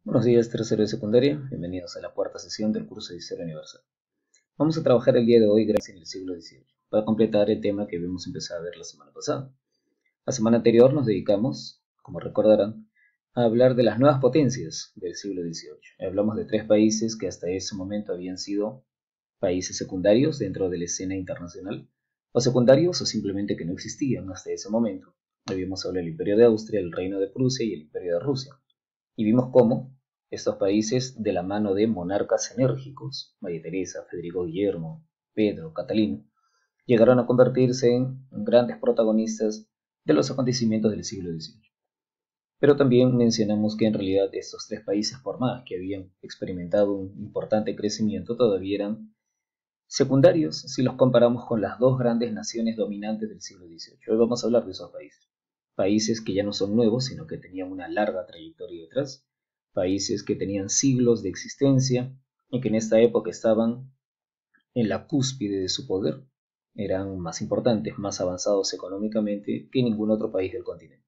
Buenos días, tercero de secundaria. Bienvenidos a la cuarta sesión del curso de Historia Universal. Vamos a trabajar el día de hoy Grecia en el siglo XVIII, para completar el tema que habíamos empezado a ver la semana pasada. La semana anterior nos dedicamos, como recordarán, a hablar de las nuevas potencias del siglo XVIII. Hablamos de tres países que hasta ese momento habían sido países secundarios dentro de la escena internacional, o secundarios o simplemente que no existían hasta ese momento. Habíamos hablado del Imperio de Austria, el Reino de Prusia y el Imperio de Rusia. Y vimos cómo estos países, de la mano de monarcas enérgicos, María Teresa, Federico Guillermo, Pedro, Catalina, llegaron a convertirse en grandes protagonistas de los acontecimientos del siglo XVIII. Pero también mencionamos que en realidad estos tres países, por más que habían experimentado un importante crecimiento, todavía eran secundarios si los comparamos con las dos grandes naciones dominantes del siglo XVIII. Hoy vamos a hablar de esos países. Países que ya no son nuevos, sino que tenían una larga trayectoria detrás. Países que tenían siglos de existencia y que en esta época estaban en la cúspide de su poder. Eran más importantes, más avanzados económicamente que ningún otro país del continente.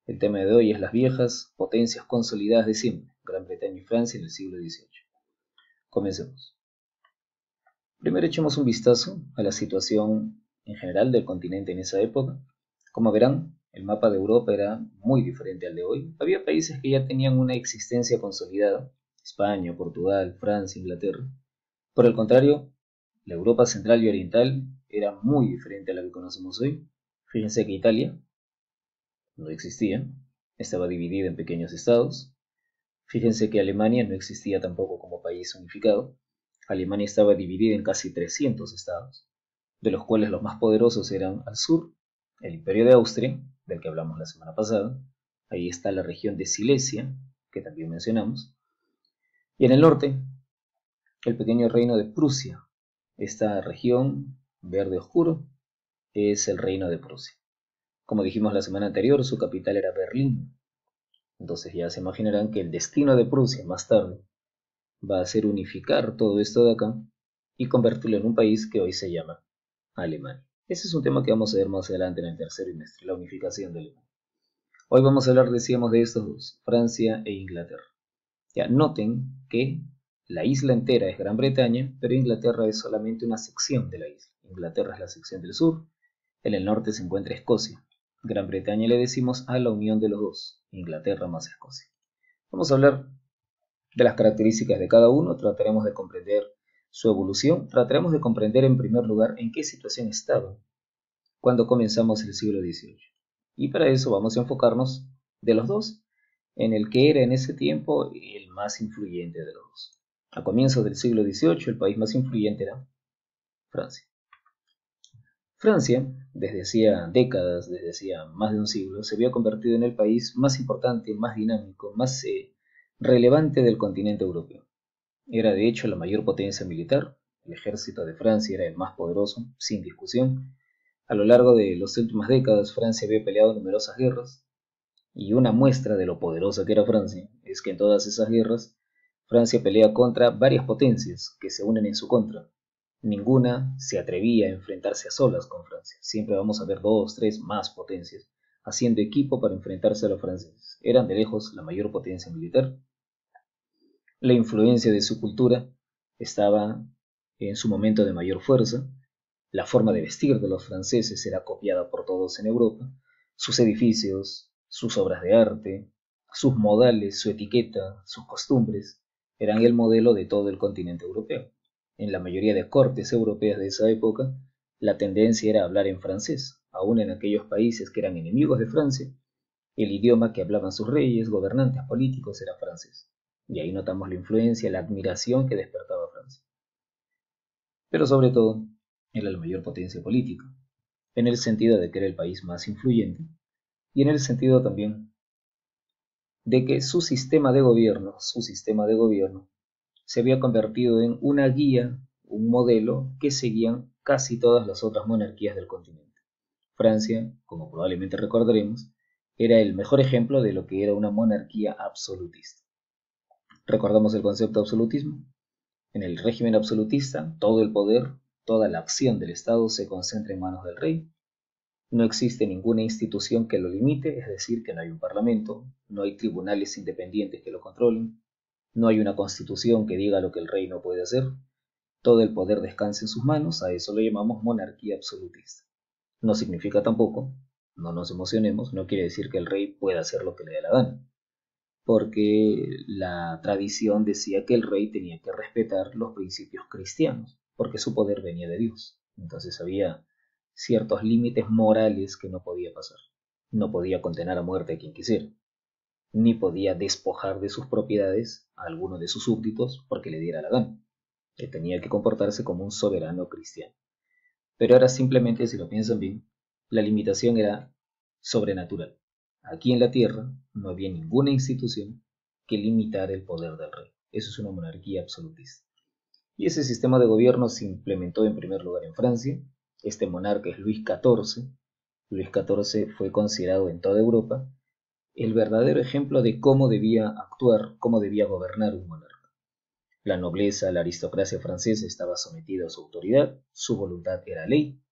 El tema de hoy es las viejas potencias consolidadas de siempre, Gran Bretaña y Francia en el siglo XVIII. Comencemos. Primero echemos un vistazo a la situación en general del continente en esa época. Como verán, el mapa de Europa era muy diferente al de hoy. Había países que ya tenían una existencia consolidada, España, Portugal, Francia, Inglaterra. Por el contrario, la Europa central y oriental era muy diferente a la que conocemos hoy. Fíjense que Italia no existía, estaba dividida en pequeños estados. Fíjense que Alemania no existía tampoco como país unificado. Alemania estaba dividida en casi 300 estados, de los cuales los más poderosos eran al sur, el Imperio de Austria, del que hablamos la semana pasada. Ahí está la región de Silesia, que también mencionamos. Y en el norte, el pequeño reino de Prusia. Esta región, verde oscuro, es el reino de Prusia. Como dijimos la semana anterior, su capital era Berlín. Entonces ya se imaginarán que el destino de Prusia más tarde va a ser unificar todo esto de acá y convertirlo en un país que hoy se llama Alemania. Ese es un tema que vamos a ver más adelante en el tercer trimestre, la unificación de Alemania. Hoy vamos a hablar, decíamos, de estos dos, Francia e Inglaterra. Ya noten que la isla entera es Gran Bretaña, pero Inglaterra es solamente una sección de la isla. Inglaterra es la sección del sur, en el norte se encuentra Escocia. Gran Bretaña le decimos a la unión de los dos, Inglaterra más Escocia. Vamos a hablar de las características de cada uno, trataremos de comprender su evolución, trataremos de comprender en primer lugar en qué situación estaban cuando comenzamos el siglo XVIII. Y para eso vamos a enfocarnos de los dos en el que era en ese tiempo el más influyente de los dos. A comienzos del siglo XVIII el país más influyente era Francia. Francia, desde hacía décadas, desde hacía más de un siglo, se había convertido en el país más importante, más dinámico, más relevante del continente europeo. Era de hecho la mayor potencia militar, el ejército de Francia era el más poderoso, sin discusión. A lo largo de las últimas décadas, Francia había peleado numerosas guerras, y una muestra de lo poderosa que era Francia es que en todas esas guerras, Francia pelea contra varias potencias que se unen en su contra. Ninguna se atrevía a enfrentarse a solas con Francia. Siempre vamos a ver dos, tres más potencias haciendo equipo para enfrentarse a los franceses. Eran de lejos la mayor potencia militar. La influencia de su cultura estaba en su momento de mayor fuerza. La forma de vestir de los franceses era copiada por todos en Europa. Sus edificios, sus obras de arte, sus modales, su etiqueta, sus costumbres, eran el modelo de todo el continente europeo. En la mayoría de cortes europeas de esa época, la tendencia era hablar en francés, aun en aquellos países que eran enemigos de Francia. El idioma que hablaban sus reyes, gobernantes, políticos era francés. Y ahí notamos la influencia, la admiración que despertaba Francia. Pero sobre todo, era la mayor potencia política, en el sentido de que era el país más influyente, y en el sentido también de que su sistema de gobierno, se había convertido en una guía, un modelo que seguían casi todas las otras monarquías del continente. Francia, como probablemente recordaremos, era el mejor ejemplo de lo que era una monarquía absolutista. ¿Recordamos el concepto de absolutismo? En el régimen absolutista, todo el poder, toda la acción del Estado se concentra en manos del rey. No existe ninguna institución que lo limite, es decir, que no hay un parlamento, no hay tribunales independientes que lo controlen, No hay una constitución que diga lo que el rey no puede hacer. Todo el poder descansa en sus manos, a eso lo llamamos monarquía absolutista. No significa tampoco, no nos emocionemos, no quiere decir que el rey pueda hacer lo que le dé la gana, porque la tradición decía que el rey tenía que respetar los principios cristianos, porque su poder venía de Dios. Entonces había ciertos límites morales que no podía pasar. No podía condenar a muerte a quien quisiera, ni podía despojar de sus propiedades a alguno de sus súbditos porque le diera la gana. Que tenía que comportarse como un soberano cristiano. Pero ahora simplemente, si lo piensan bien, la limitación era sobrenatural. Aquí en la tierra no había ninguna institución que limitara el poder del rey. Eso es una monarquía absolutista. Y ese sistema de gobierno se implementó en primer lugar en Francia. Este monarca es Luis XIV. Luis XIV fue considerado en toda Europa el verdadero ejemplo de cómo debía actuar, cómo debía gobernar un monarca. La nobleza, la aristocracia francesa estaba sometida a su autoridad, su voluntad era ley,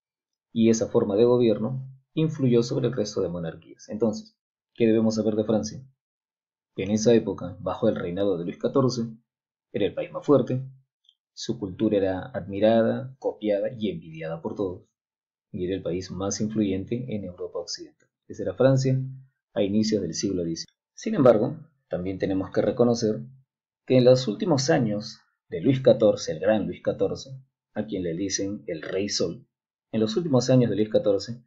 y esa forma de gobierno influyó sobre el resto de monarquías. Entonces, ¿qué debemos saber de Francia? Que en esa época, bajo el reinado de Luis XIV, era el país más fuerte, su cultura era admirada, copiada y envidiada por todos, y era el país más influyente en Europa Occidental. Esa era Francia a inicios del siglo XIX. Sin embargo, también tenemos que reconocer que en los últimos años de Luis XIV, el gran Luis XIV, a quien le dicen el Rey Sol, en los últimos años de Luis XIV,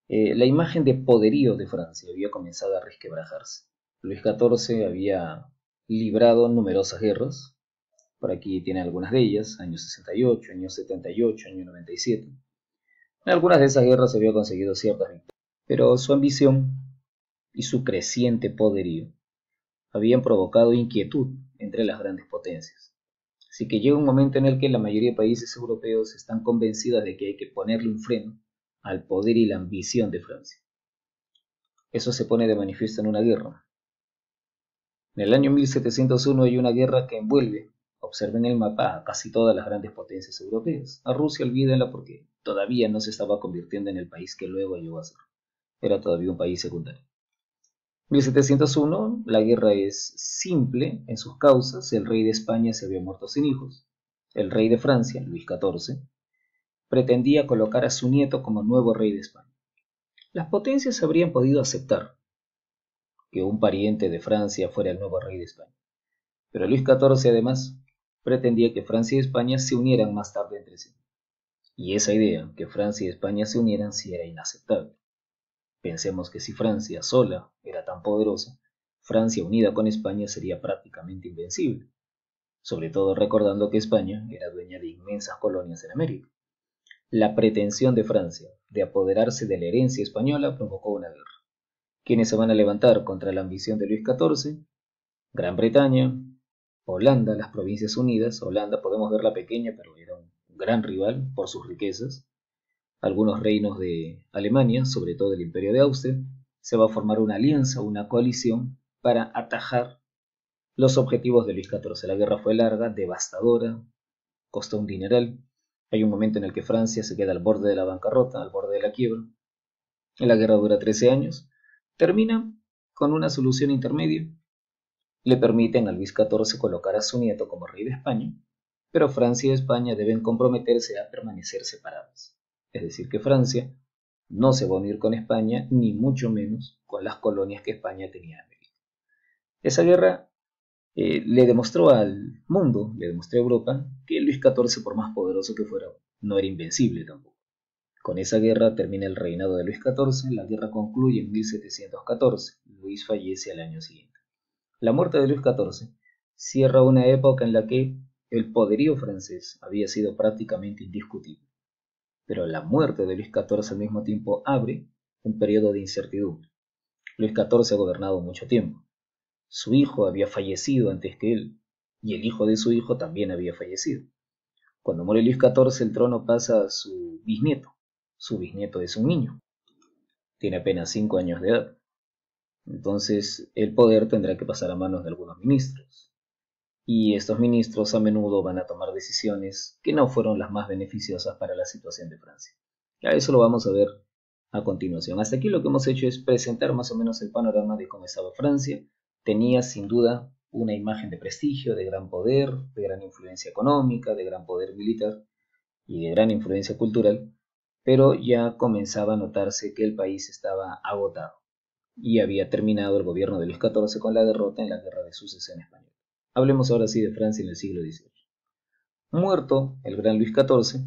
la imagen de poderío de Francia había comenzado a resquebrajarse. Luis XIV había librado numerosas guerras, por aquí tiene algunas de ellas, años 68, años 78, año 97. En algunas de esas guerras había conseguido ciertas victorias, pero su ambición y su creciente poderío habían provocado inquietud entre las grandes potencias. Así que llega un momento en el que la mayoría de países europeos están convencidos de que hay que ponerle un freno al poder y la ambición de Francia. Eso se pone de manifiesto en una guerra. En el año 1701 hay una guerra que envuelve, observen el mapa, a casi todas las grandes potencias europeas. A Rusia olvídenla porque todavía no se estaba convirtiendo en el país que luego llegó a ser. Era todavía un país secundario. 1701, la guerra es simple en sus causas. El rey de España se había muerto sin hijos. El rey de Francia, Luis XIV, pretendía colocar a su nieto como nuevo rey de España. Las potencias habrían podido aceptar que un pariente de Francia fuera el nuevo rey de España, pero Luis XIV además pretendía que Francia y España se unieran más tarde entre sí. Y esa idea, que Francia y España se unieran, sí era inaceptable. Pensemos que si Francia sola era tan poderosa, Francia unida con España sería prácticamente invencible, sobre todo recordando que España era dueña de inmensas colonias en América. La pretensión de Francia de apoderarse de la herencia española provocó una guerra. ¿Quiénes se van a levantar contra la ambición de Luis XIV? Gran Bretaña, Holanda, las Provincias Unidas. Holanda, podemos verla pequeña, pero era un gran rival por sus riquezas. Algunos reinos de Alemania, sobre todo el Imperio de Austria. Se va a formar una alianza, una coalición para atajar los objetivos de Luis XIV. La guerra fue larga, devastadora, costó un dineral. Hay un momento en el que Francia se queda al borde de la bancarrota, al borde de la quiebra. La guerra dura 13 años. Termina con una solución intermedia. Le permiten a Luis XIV colocar a su nieto como rey de España, pero Francia y España deben comprometerse a permanecer separadas. Es decir, que Francia no se va a unir con España, ni mucho menos con las colonias que España tenía en América. Esa guerra le demostró al mundo, le demostró a Europa, que Luis XIV, por más poderoso que fuera, no era invencible tampoco. Con esa guerra termina el reinado de Luis XIV, la guerra concluye en 1714, Luis fallece al año siguiente. La muerte de Luis XIV cierra una época en la que el poderío francés había sido prácticamente indiscutible, pero la muerte de Luis XIV al mismo tiempo abre un periodo de incertidumbre. Luis XIV ha gobernado mucho tiempo. Su hijo había fallecido antes que él, y el hijo de su hijo también había fallecido. Cuando muere Luis XIV, el trono pasa a su bisnieto. Su bisnieto es un niño. Tiene apenas 5 años de edad. Entonces, el poder tendrá que pasar a manos de algunos ministros. Y estos ministros a menudo van a tomar decisiones que no fueron las más beneficiosas para la situación de Francia. A eso lo vamos a ver a continuación. Hasta aquí lo que hemos hecho es presentar más o menos el panorama de cómo estaba Francia. Tenía sin duda una imagen de prestigio, de gran poder, de gran influencia económica, de gran poder militar y de gran influencia cultural, pero ya comenzaba a notarse que el país estaba agotado y había terminado el gobierno de Luis XIV con la derrota en la Guerra de Sucesión Española. Hablemos ahora sí de Francia en el siglo XVIII. Muerto el gran Luis XIV,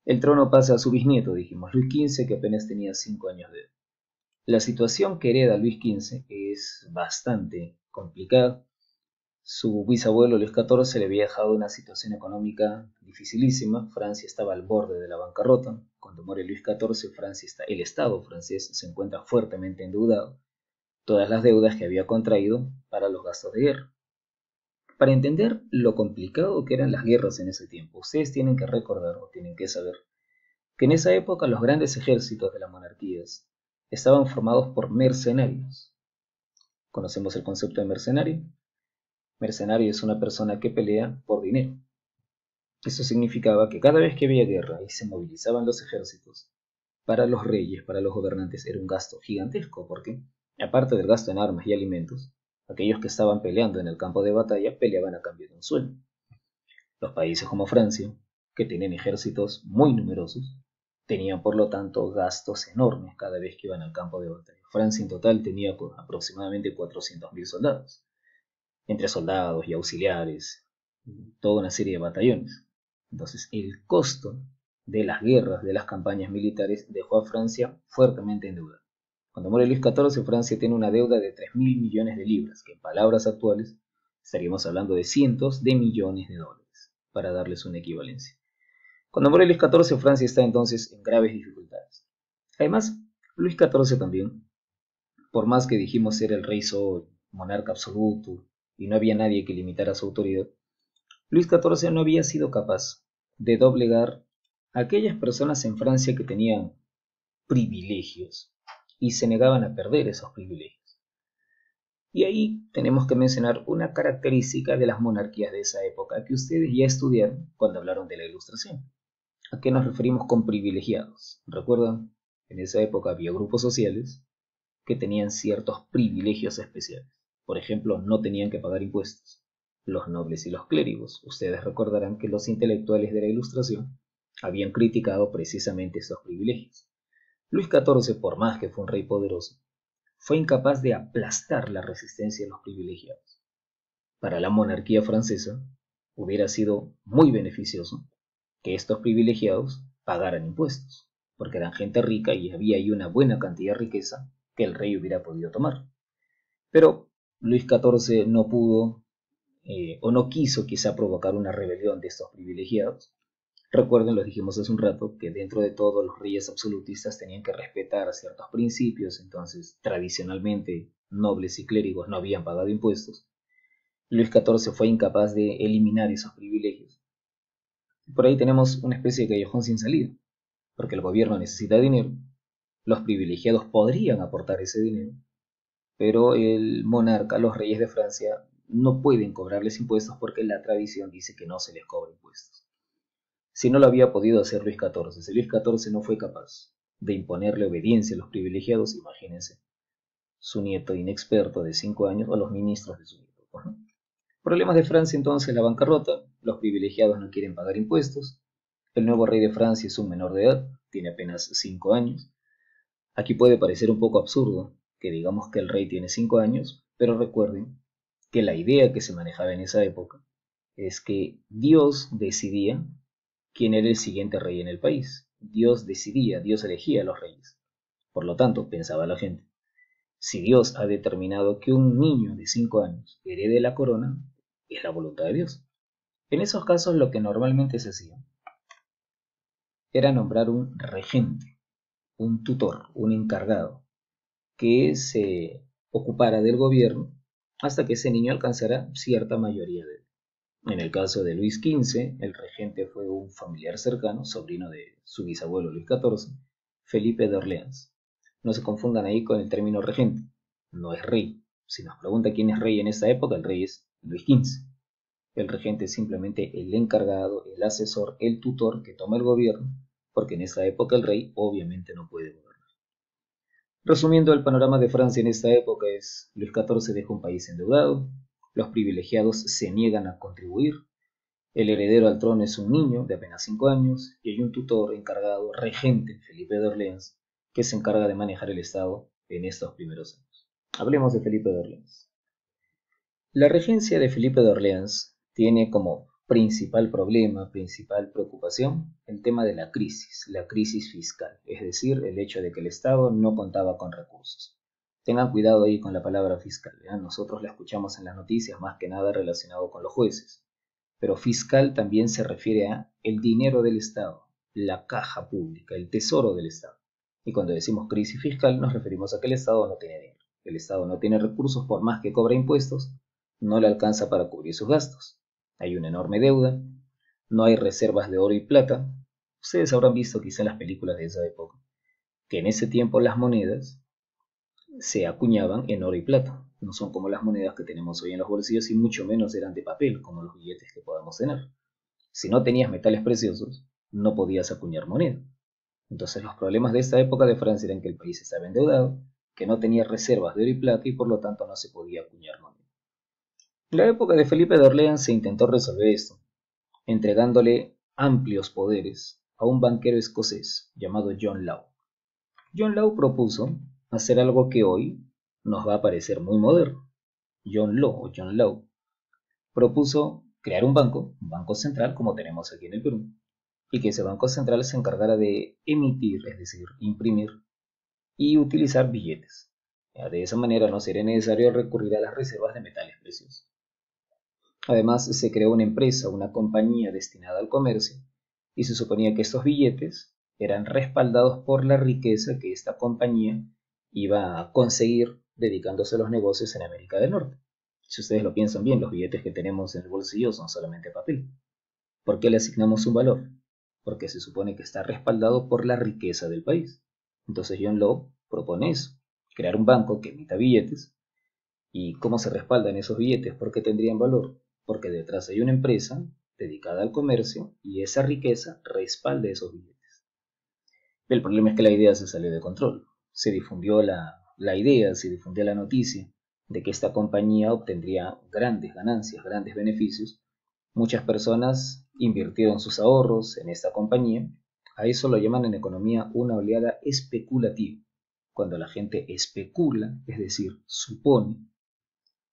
el trono pasa a su bisnieto, dijimos, Luis XV, que apenas tenía 5 años de edad. La situación que hereda Luis XV es bastante complicada. Su bisabuelo Luis XIV le había dejado una situación económica dificilísima. Francia estaba al borde de la bancarrota. Cuando muere Luis XIV, el Estado francés se encuentra fuertemente endeudado. Todas las deudas que había contraído para los gastos de guerra. Para entender lo complicado que eran las guerras en ese tiempo, ustedes tienen que recordar o tienen que saber que en esa época los grandes ejércitos de las monarquías estaban formados por mercenarios. ¿Conocemos el concepto de mercenario? Mercenario es una persona que pelea por dinero. Eso significaba que cada vez que había guerra y se movilizaban los ejércitos, para los reyes, para los gobernantes, era un gasto gigantesco, porque, aparte del gasto en armas y alimentos, aquellos que estaban peleando en el campo de batalla peleaban a cambio de un sueldo. Los países como Francia, que tienen ejércitos muy numerosos, tenían por lo tanto gastos enormes cada vez que iban al campo de batalla. Francia en total tenía aproximadamente 400.000 soldados, entre soldados y auxiliares, toda una serie de batallones. Entonces, el costo de las guerras, de las campañas militares, dejó a Francia fuertemente endeudada. Cuando muere Luis XIV, Francia tiene una deuda de 3.000 millones de libras, que en palabras actuales estaríamos hablando de cientos de millones de dólares, para darles una equivalencia. Cuando muere Luis XIV, Francia está entonces en graves dificultades. Además, Luis XIV también, por más que dijimos ser el rey sol, monarca absoluto, y no había nadie que limitara su autoridad, Luis XIV no había sido capaz de doblegar a aquellas personas en Francia que tenían privilegios y se negaban a perder esos privilegios. Y ahí tenemos que mencionar una característica de las monarquías de esa época que ustedes ya estudiaron cuando hablaron de la Ilustración. ¿A qué nos referimos con privilegiados? ¿Recuerdan? En esa época había grupos sociales que tenían ciertos privilegios especiales. Por ejemplo, no tenían que pagar impuestos. Los nobles y los clérigos. Ustedes recordarán que los intelectuales de la Ilustración habían criticado precisamente estos privilegios. Luis XIV, por más que fue un rey poderoso, fue incapaz de aplastar la resistencia de los privilegiados. Para la monarquía francesa, hubiera sido muy beneficioso que estos privilegiados pagaran impuestos, porque eran gente rica y había ahí una buena cantidad de riqueza que el rey hubiera podido tomar. Pero Luis XIV no pudo o no quiso quizá provocar una rebelión de estos privilegiados. Recuerden, lo dijimos hace un rato, que dentro de todo los reyes absolutistas tenían que respetar ciertos principios, entonces tradicionalmente nobles y clérigos no habían pagado impuestos. Luis XIV fue incapaz de eliminar esos privilegios. Por ahí tenemos una especie de callejón sin salida, porque el gobierno necesita dinero, los privilegiados podrían aportar ese dinero, pero el monarca, los reyes de Francia, no pueden cobrarles impuestos porque la tradición dice que no se les cobra impuestos. Si no lo había podido hacer Luis XIV, si Luis XIV no fue capaz de imponerle obediencia a los privilegiados, imagínense, su nieto inexperto de 5 años o los ministros de su nieto. ¿No? Problemas de Francia entonces, la bancarrota, los privilegiados no quieren pagar impuestos, el nuevo rey de Francia es un menor de edad, tiene apenas 5 años. Aquí puede parecer un poco absurdo que digamos que el rey tiene 5 años, pero recuerden que la idea que se manejaba en esa época es que Dios decidía quién era el siguiente rey en el país. Dios decidía, Dios elegía a los reyes. Por lo tanto, pensaba la gente, si Dios ha determinado que un niño de 5 años herede la corona, es la voluntad de Dios. En esos casos lo que normalmente se hacía era nombrar un regente, un tutor, un encargado, que se ocupara del gobierno hasta que ese niño alcanzara cierta mayoría de edad. En el caso de Luis XV, el regente fue un familiar cercano, sobrino de su bisabuelo Luis XIV, Felipe de Orleans. No se confundan ahí con el término regente, no es rey. Si nos pregunta quién es rey en esta época, el rey es Luis XV. El regente es simplemente el encargado, el asesor, el tutor que toma el gobierno, porque en esta época el rey obviamente no puede gobernar. Resumiendo, el panorama de Francia en esta época es: Luis XIV deja un país endeudado, los privilegiados se niegan a contribuir, el heredero al trono es un niño de apenas 5 años y hay un tutor encargado, regente, Felipe de Orleans, que se encarga de manejar el Estado en estos primeros años. Hablemos de Felipe de Orleans. La regencia de Felipe de Orleans tiene como principal problema, principal preocupación, el tema de la crisis fiscal, es decir, el hecho de que el Estado no contaba con recursos. Tengan cuidado ahí con la palabra fiscal, ¿verdad? Nosotros la escuchamos en las noticias más que nada relacionado con los jueces, pero fiscal también se refiere a el dinero del Estado, la caja pública, el tesoro del Estado. Y cuando decimos crisis fiscal nos referimos a que el Estado no tiene dinero, el Estado no tiene recursos por más que cobra impuestos, no le alcanza para cubrir sus gastos. Hay una enorme deuda, no hay reservas de oro y plata. Ustedes habrán visto quizá en las películas de esa época que en ese tiempo las monedas se acuñaban en oro y plata. No son como las monedas que tenemos hoy en los bolsillos y mucho menos eran de papel como los billetes que podamos tener. Si no tenías metales preciosos, no podías acuñar moneda. Entonces los problemas de esta época de Francia eran que el país estaba endeudado, que no tenía reservas de oro y plata y por lo tanto no se podía acuñar moneda. En la época de Felipe de Orleans se intentó resolver esto, entregándole amplios poderes a un banquero escocés llamado John Law. John Law propuso hacer algo que hoy nos va a parecer muy moderno. John Law propuso crear un banco central como tenemos aquí en el Perú, y que ese banco central se encargara de emitir, es decir, imprimir y utilizar billetes. De esa manera no sería necesario recurrir a las reservas de metales preciosos. Además, se creó una empresa, una compañía destinada al comercio, y se suponía que estos billetes eran respaldados por la riqueza que esta compañía iba a conseguir dedicándose a los negocios en América del Norte. Si ustedes lo piensan bien, los billetes que tenemos en el bolsillo son solamente papel. ¿Por qué le asignamos un valor? Porque se supone que está respaldado por la riqueza del país. Entonces John Law propone eso, crear un banco que emita billetes. ¿Y cómo se respaldan esos billetes? ¿Por qué tendrían valor? Porque detrás hay una empresa dedicada al comercio y esa riqueza respalda esos billetes. El problema es que la idea se salió de control. Se difundió la idea, se difundió la noticia de que esta compañía obtendría grandes ganancias, grandes beneficios. Muchas personas invirtieron sus ahorros en esta compañía. A eso lo llaman en economía una oleada especulativa. Cuando la gente especula, es decir, supone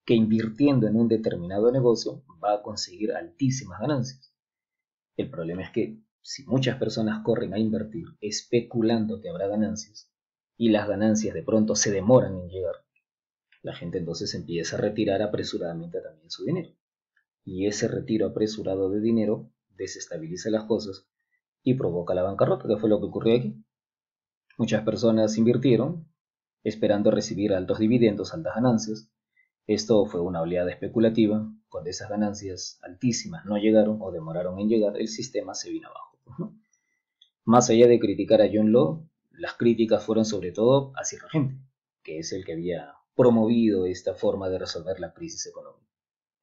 que invirtiendo en un determinado negocio va a conseguir altísimas ganancias. El problema es que si muchas personas corren a invertir especulando que habrá ganancias y las ganancias de pronto se demoran en llegar, la gente entonces empieza a retirar apresuradamente también su dinero. Y ese retiro apresurado de dinero desestabiliza las cosas y provoca la bancarrota, que fue lo que ocurrió aquí. Muchas personas invirtieron esperando recibir altos dividendos, altas ganancias. Esto fue una oleada especulativa. Cuando esas ganancias altísimas no llegaron o demoraron en llegar, el sistema se vino abajo, ¿no? Más allá de criticar a John Law, las críticas fueron sobre todo hacia el regente, que es el que había promovido esta forma de resolver la crisis económica.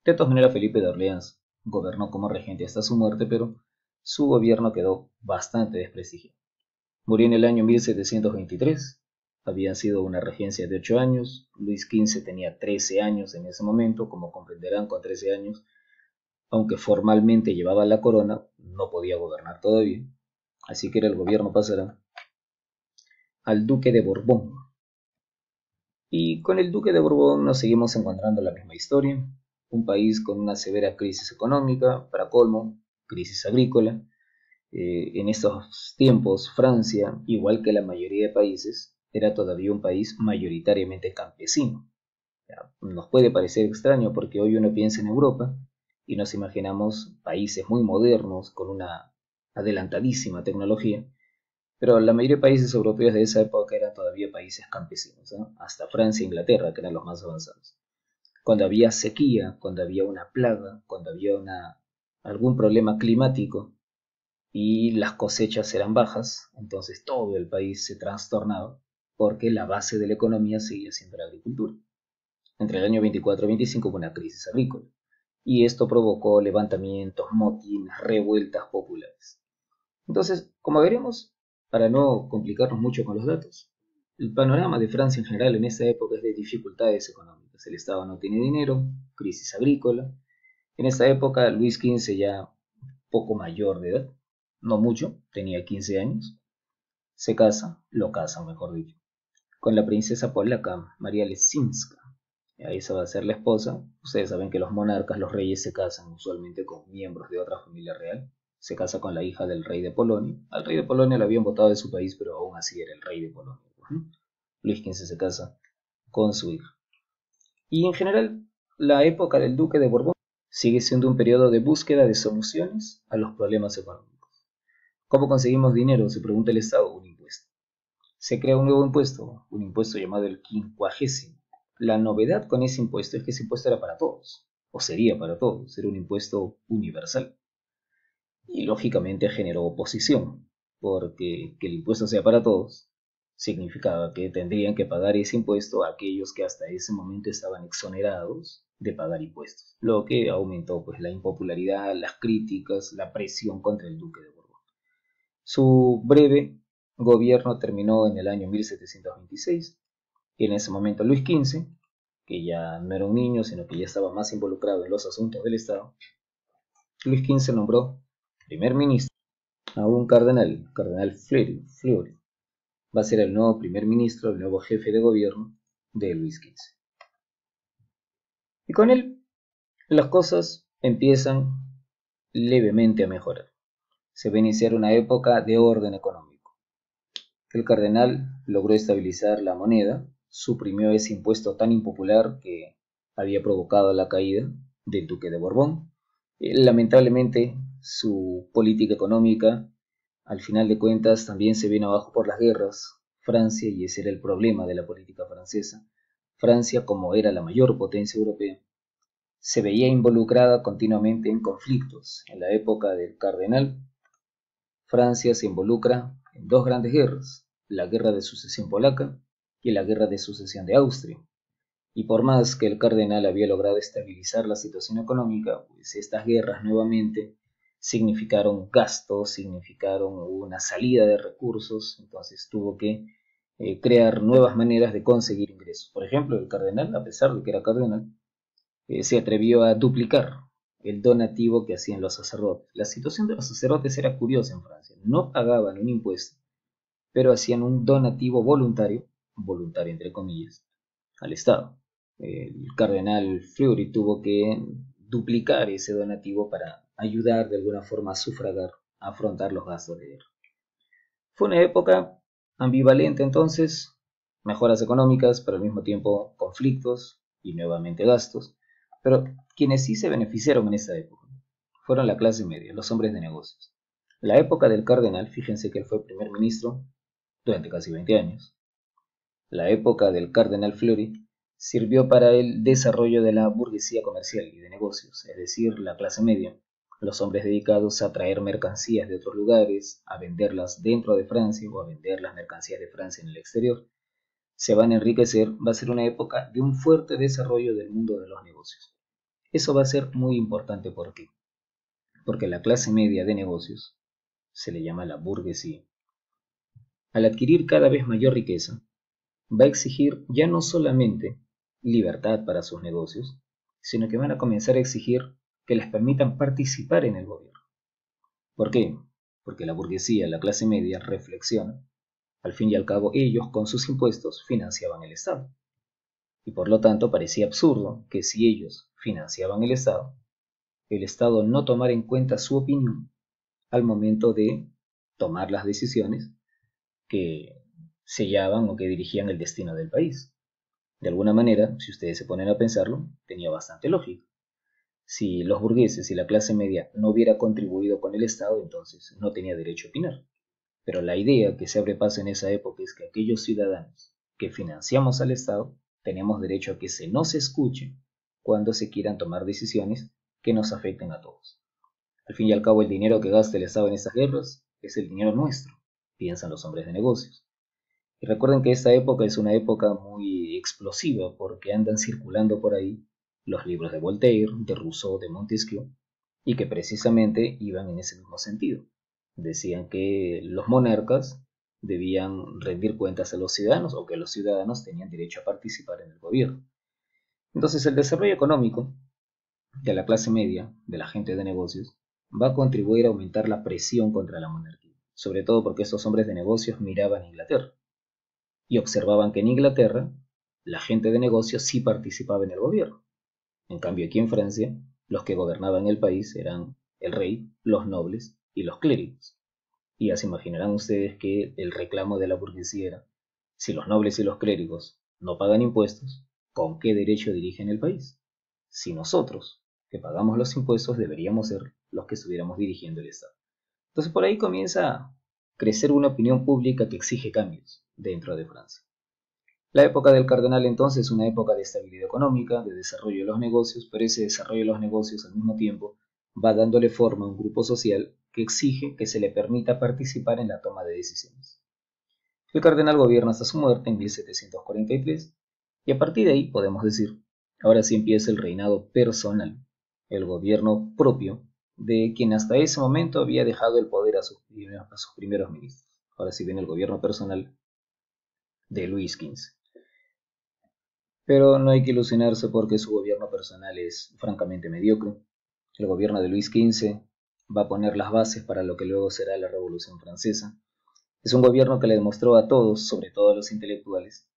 De todas maneras, Felipe de Orleans gobernó como regente hasta su muerte, pero su gobierno quedó bastante desprestigiado. Murió en el año 1723, había sido una regencia de 8 años, Luis XV tenía 13 años en ese momento, como comprenderán, con 13 años, aunque formalmente llevaba la corona, no podía gobernar todavía, así que el gobierno pasará al duque de Borbón. Y con el duque de Borbón nos seguimos encontrando la misma historia, un país con una severa crisis económica, para colmo, crisis agrícola. En estos tiempos, Francia, igual que la mayoría de países, era todavía un país mayoritariamente campesino. Nos puede parecer extraño porque hoy uno piensa en Europa y nos imaginamos países muy modernos con una adelantadísima tecnología, pero la mayoría de países europeos de esa época eran todavía países campesinos, ¿no? Hasta Francia e Inglaterra, que eran los más avanzados. Cuando había sequía, cuando había una plaga, cuando había algún problema climático y las cosechas eran bajas, entonces todo el país se trastornaba porque la base de la economía seguía siendo la agricultura. Entre el año 24 y 25 hubo una crisis agrícola y esto provocó levantamientos, motines, revueltas populares. Entonces, como veremos, para no complicarnos mucho con los datos, El panorama de Francia en general en esta época es de dificultades económicas. El Estado no tiene dinero, crisis agrícola. En esta época Luis XV, ya poco mayor de edad, no mucho, tenía 15 años, se casa, lo casan mejor dicho, con la princesa polaca María Lesinska. Esa va a ser la esposa. Ustedes saben que los monarcas, los reyes, se casan usualmente con miembros de otra familia real. Se casa con la hija del rey de Polonia. Al rey de Polonia lo habían votado de su país, pero aún así era el rey de Polonia. Luis XV se casa con su hija. Y en general, la época del duque de Borbón sigue siendo un periodo de búsqueda de soluciones a los problemas económicos. ¿Cómo conseguimos dinero? Se pregunta el Estado. Un impuesto. Se crea un nuevo impuesto, un impuesto llamado el quincuagésimo. La novedad con ese impuesto es que ese impuesto era para todos, o sería para todos, era un impuesto universal. Y lógicamente generó oposición, porque que el impuesto sea para todos significaba que tendrían que pagar ese impuesto a aquellos que hasta ese momento estaban exonerados de pagar impuestos, lo que aumentó pues la impopularidad, las críticas, la presión contra el duque de Borbón. Su breve gobierno terminó en el año 1726 y en ese momento Luis XV, que ya no era un niño, sino que ya estaba más involucrado en los asuntos del Estado, Luis XV nombró primer ministro a un cardenal Fleury. Va a ser el nuevo primer ministro, el nuevo jefe de gobierno de Luis XV. Y con él las cosas empiezan levemente a mejorar. Se va a iniciar una época de orden económico. El cardenal logró estabilizar la moneda, suprimió ese impuesto tan impopular que había provocado la caída del duque de Borbón. Lamentablemente, su política económica, al final de cuentas, también se vino abajo por las guerras. Francia, y ese era el problema de la política francesa, Francia, como era la mayor potencia europea, se veía involucrada continuamente en conflictos. En la época del cardenal, Francia se involucra en dos grandes guerras, la guerra de sucesión polaca y la guerra de sucesión de Austria. Y por más que el cardenal había logrado estabilizar la situación económica, pues estas guerras nuevamente significaron gastos, significaron una salida de recursos, entonces tuvo que crear nuevas maneras de conseguir ingresos. Por ejemplo, el cardenal, a pesar de que era cardenal, se atrevió a duplicar el donativo que hacían los sacerdotes. La situación de los sacerdotes era curiosa en Francia. No pagaban un impuesto, pero hacían un donativo voluntario, voluntario entre comillas, al Estado. El cardenal Fleury tuvo que duplicar ese donativo para ayudar de alguna forma a sufragar, a afrontar los gastos de guerra. Fue una época ambivalente entonces, mejoras económicas, pero al mismo tiempo conflictos y nuevamente gastos. Pero quienes sí se beneficiaron en esa época fueron la clase media, los hombres de negocios. La época del cardenal, fíjense que él fue primer ministro durante casi 20 años. La época del cardenal Fleury sirvió para el desarrollo de la burguesía comercial y de negocios, es decir, la clase media, los hombres dedicados a traer mercancías de otros lugares, a venderlas dentro de Francia o a vender las mercancías de Francia en el exterior. Se van a enriquecer, va a ser una época de un fuerte desarrollo del mundo de los negocios. Eso va a ser muy importante, ¿por qué? Porque la clase media de negocios se le llama la burguesía. Al adquirir cada vez mayor riqueza, va a exigir ya no solamente libertad para sus negocios, sino que van a comenzar a exigir que les permitan participar en el gobierno. ¿Por qué? Porque la burguesía, la clase media, reflexiona. Al fin y al cabo, ellos con sus impuestos financiaban el Estado. Y por lo tanto parecía absurdo que si ellos financiaban el Estado no tomara en cuenta su opinión al momento de tomar las decisiones que sellaban o que dirigían el destino del país. De alguna manera, si ustedes se ponen a pensarlo, tenía bastante lógica. Si los burgueses y la clase media no hubiera contribuido con el Estado, entonces no tenía derecho a opinar. Pero la idea que se abre paso en esa época es que aquellos ciudadanos que financiamos al Estado tenemos derecho a que se nos escuche cuando se quieran tomar decisiones que nos afecten a todos. Al fin y al cabo, el dinero que gasta el Estado en estas guerras es el dinero nuestro, piensan los hombres de negocios. Y recuerden que esta época es una época muy explosiva porque andan circulando por ahí los libros de Voltaire, de Rousseau, de Montesquieu, y que precisamente iban en ese mismo sentido. Decían que los monarcas debían rendir cuentas a los ciudadanos o que los ciudadanos tenían derecho a participar en el gobierno. Entonces el desarrollo económico de la clase media, de la gente de negocios, va a contribuir a aumentar la presión contra la monarquía, sobre todo porque estos hombres de negocios miraban a Inglaterra y observaban que en Inglaterra la gente de negocios sí participaba en el gobierno. En cambio aquí en Francia, los que gobernaban el país eran el rey, los nobles y los clérigos. Y ya se imaginarán ustedes que el reclamo de la burguesía era, si los nobles y los clérigos no pagan impuestos, ¿con qué derecho dirigen el país? Si nosotros, que pagamos los impuestos, deberíamos ser los que estuviéramos dirigiendo el Estado. Entonces por ahí comienza a crecer una opinión pública que exige cambios dentro de Francia. La época del cardenal entonces es una época de estabilidad económica, de desarrollo de los negocios, pero ese desarrollo de los negocios al mismo tiempo va dándole forma a un grupo social que exige que se le permita participar en la toma de decisiones. El cardenal gobierna hasta su muerte en 1743 y a partir de ahí podemos decir, ahora sí empieza el reinado personal, el gobierno propio de quien hasta ese momento había dejado el poder a sus primeros ministros. Ahora sí viene el gobierno personal de Luis XV. Pero no hay que ilusionarse porque su gobierno personal es francamente mediocre. El gobierno de Luis XV va a poner las bases para lo que luego será la Revolución Francesa. Es un gobierno que le demostró a todos, sobre todo a los intelectuales,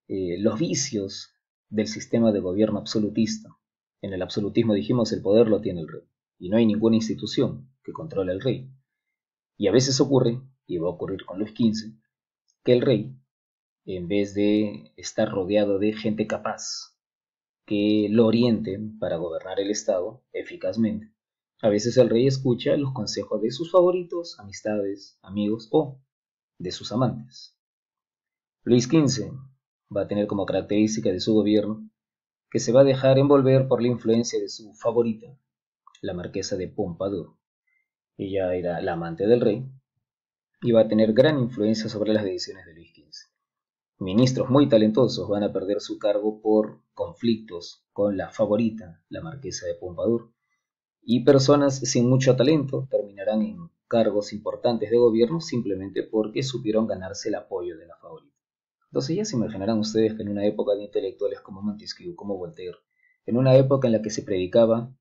los vicios del sistema de gobierno absolutista. En el absolutismo dijimos el poder lo tiene el rey, y no hay ninguna institución que controle al rey. Y a veces ocurre, y va a ocurrir con Luis XV, que el rey, en vez de estar rodeado de gente capaz, que lo orienten para gobernar el Estado eficazmente, a veces el rey escucha los consejos de sus favoritos, amistades, amigos o de sus amantes. Luis XV va a tener como característica de su gobierno que se va a dejar envolver por la influencia de su favorita, la marquesa de Pompadour. Ella era la amante del rey y va a tener gran influencia sobre las decisiones de Luis XV. Ministros muy talentosos van a perder su cargo por conflictos con la favorita, la marquesa de Pompadour, y personas sin mucho talento terminarán en cargos importantes de gobierno simplemente porque supieron ganarse el apoyo de la favorita. Entonces ya se imaginarán ustedes que en una época de intelectuales como Montesquieu, como Voltaire, en una época en la que se predicaba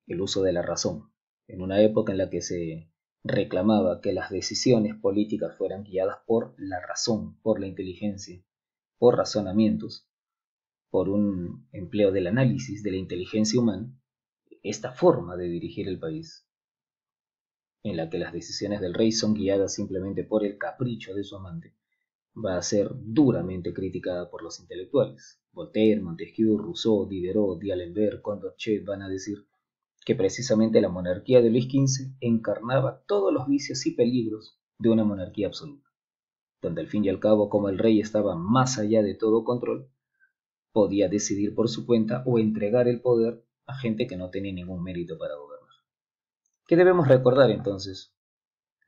el uso de la razón, en una época en la que se reclamaba que las decisiones políticas fueran guiadas por la razón, por la inteligencia, por razonamientos, por un empleo del análisis de la inteligencia humana, esta forma de dirigir el país, en la que las decisiones del rey son guiadas simplemente por el capricho de su amante, va a ser duramente criticada por los intelectuales. Voltaire, Montesquieu, Rousseau, Diderot, D'Alembert, Condorcet van a decir que precisamente la monarquía de Luis XV encarnaba todos los vicios y peligros de una monarquía absoluta, donde al fin y al cabo, como el rey estaba más allá de todo control, podía decidir por su cuenta o entregar el poder a gente que no tenía ningún mérito para gobernar. ¿Qué debemos recordar entonces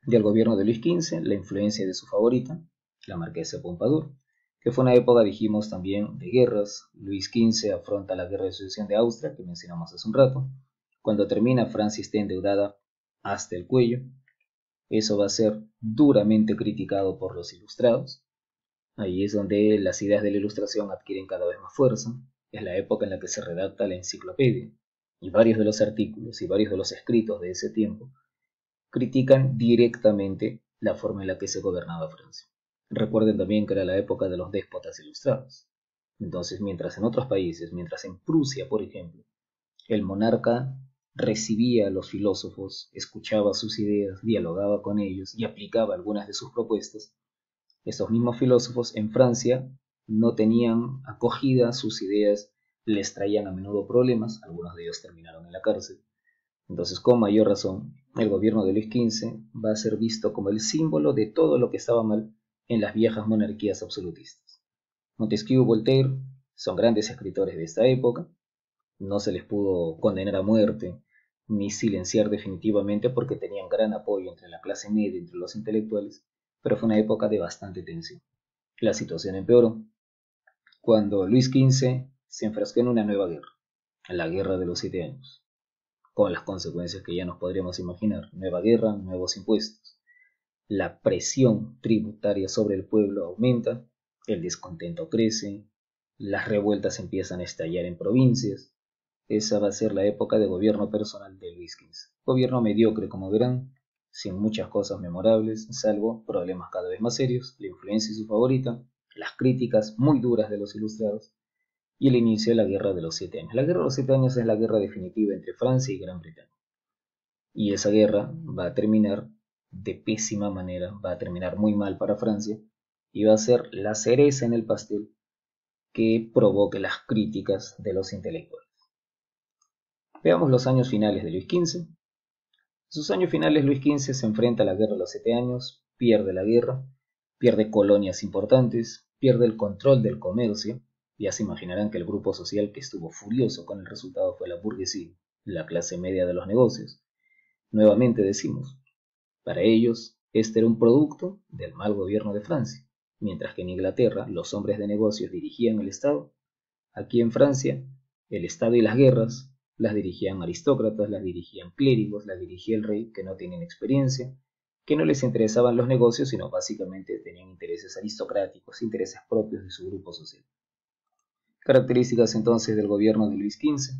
del gobierno de Luis XV? La influencia de su favorita, la marquesa de Pompadour, que fue una época, dijimos, también de guerras. Luis XV afronta la guerra de sucesión de Austria, que mencionamos hace un rato. Cuando termina, Francia está endeudada hasta el cuello. Eso va a ser duramente criticado por los ilustrados. Ahí es donde las ideas de la ilustración adquieren cada vez más fuerza. Es la época en la que se redacta la enciclopedia, y varios de los artículos y varios de los escritos de ese tiempo critican directamente la forma en la que se gobernaba Francia. Recuerden también que era la época de los déspotas ilustrados. Entonces, mientras en otros países, mientras en Prusia, por ejemplo, el monarca recibía a los filósofos, escuchaba sus ideas, dialogaba con ellos y aplicaba algunas de sus propuestas, estos mismos filósofos en Francia no tenían acogida, sus ideas les traían a menudo problemas, algunos de ellos terminaron en la cárcel. Entonces, con mayor razón, el gobierno de Luis XV va a ser visto como el símbolo de todo lo que estaba mal en las viejas monarquías absolutistas. Montesquieu y Voltaire son grandes escritores de esta época, no se les pudo condenar a muerte ni silenciar definitivamente porque tenían gran apoyo entre la clase media, entre los intelectuales, pero fue una época de bastante tensión. La situación empeoró cuando Luis XV se enfrascó en una nueva guerra, la Guerra de los 7 años, con las consecuencias que ya nos podríamos imaginar: nueva guerra, nuevos impuestos. la presión tributaria sobre el pueblo aumenta, el descontento crece, las revueltas empiezan a estallar en provincias. Esa va a ser la época de gobierno personal de Luis XV. Gobierno mediocre, como verán, sin muchas cosas memorables, salvo problemas cada vez más serios, la influencia y su favorita, las críticas muy duras de los ilustrados y el inicio de la Guerra de los 7 años. La Guerra de los 7 años es la guerra definitiva entre Francia y Gran Bretaña. Y esa guerra va a terminar de pésima manera, va a terminar muy mal para Francia y va a ser la cereza en el pastel que provoque las críticas de los intelectuales. Veamos los años finales de Luis XV. En sus años finales, Luis XV se enfrenta a la Guerra de los 7 años, pierde la guerra, pierde colonias importantes, pierde el control del comercio. Ya se imaginarán que el grupo social que estuvo furioso con el resultado fue la burguesía, la clase media de los negocios. Nuevamente decimos, para ellos este era un producto del mal gobierno de Francia. Mientras que en Inglaterra los hombres de negocios dirigían el Estado, aquí en Francia el Estado y las guerras las dirigían aristócratas, las dirigían clérigos, las dirigía el rey que no tienen experiencia, que no les interesaban los negocios, sino básicamente tenían intereses aristocráticos, intereses propios de su grupo social. Características entonces del gobierno de Luis XV.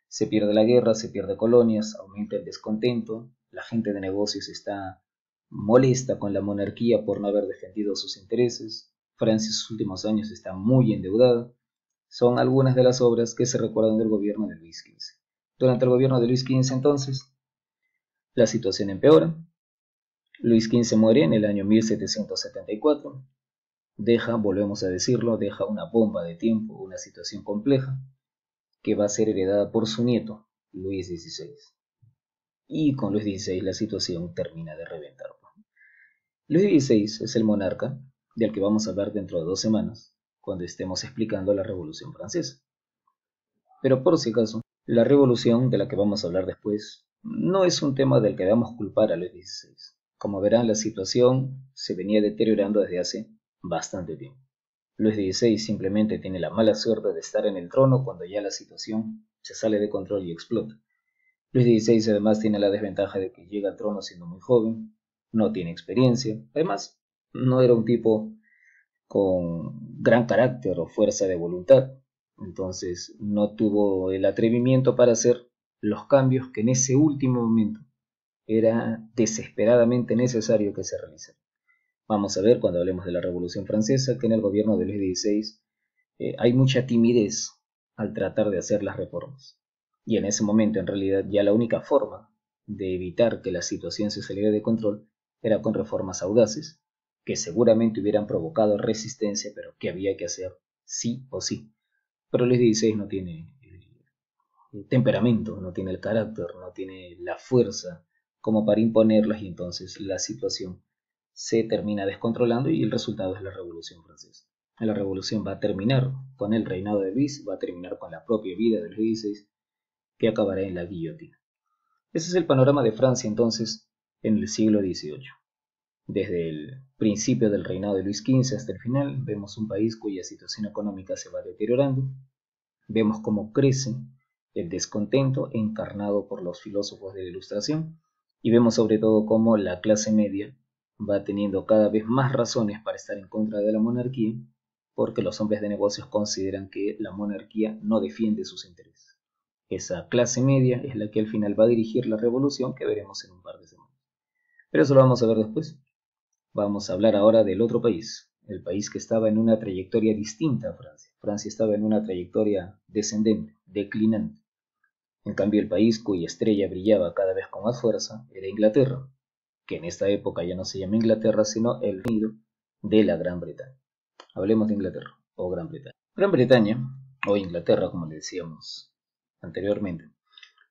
Se pierde la guerra, se pierde colonias, aumenta el descontento, la gente de negocios está molesta con la monarquía por no haber defendido sus intereses, Francia en sus últimos años está muy endeudada. Son algunas de las obras que se recuerdan del gobierno de Luis XV. Durante el gobierno de Luis XV entonces, la situación empeora. Luis XV muere en el año 1774. Volvemos a decirlo, deja una bomba de tiempo, una situación compleja, que va a ser heredada por su nieto, Luis XVI. Y con Luis XVI la situación termina de reventar. Luis XVI es el monarca del que vamos a hablar dentro de 2 semanas, cuando estemos explicando la Revolución Francesa. Pero por si acaso, la revolución de la que vamos a hablar después no es un tema del que debamos culpar a Luis XVI. Como verán, la situación se venía deteriorando desde hace bastante tiempo. Luis XVI simplemente tiene la mala suerte de estar en el trono cuando ya la situación se sale de control y explota. Luis XVI además tiene la desventaja de que llega al trono siendo muy joven, no tiene experiencia, además no era un tipo con gran carácter o fuerza de voluntad, entonces no tuvo el atrevimiento para hacer los cambios que en ese último momento era desesperadamente necesario que se realicen. Vamos a ver cuando hablemos de la Revolución Francesa que en el gobierno de Luis XVI hay mucha timidez al tratar de hacer las reformas. Y en ese momento, en realidad, ya la única forma de evitar que la situación se saliera de control era con reformas audaces, que seguramente hubieran provocado resistencia, pero que había que hacer sí o sí. Pero Luis XVI no tiene el temperamento, no tiene el carácter, no tiene la fuerza como para imponerlas y entonces la situación se termina descontrolando y el resultado es la Revolución Francesa. La revolución va a terminar con el reinado de Luis, va a terminar con la propia vida de Luis XVI, que acabará en la guillotina. Ese es el panorama de Francia entonces en el siglo XVIII. Desde el principio del reinado de Luis XV hasta el final, vemos un país cuya situación económica se va deteriorando, vemos cómo crece el descontento encarnado por los filósofos de la Ilustración y vemos sobre todo cómo la clase media va teniendo cada vez más razones para estar en contra de la monarquía, porque los hombres de negocios consideran que la monarquía no defiende sus intereses. Esa clase media es la que al final va a dirigir la revolución que veremos en un par de semanas. Pero eso lo vamos a ver después. Vamos a hablar ahora del otro país, el país que estaba en una trayectoria distinta a Francia. Francia estaba en una trayectoria descendente, declinante. En cambio, el país cuya estrella brillaba cada vez con más fuerza era Inglaterra, que en esta época ya no se llama Inglaterra, sino el Reino de la Gran Bretaña. Hablemos de Inglaterra o Gran Bretaña. Gran Bretaña, o Inglaterra como le decíamos anteriormente,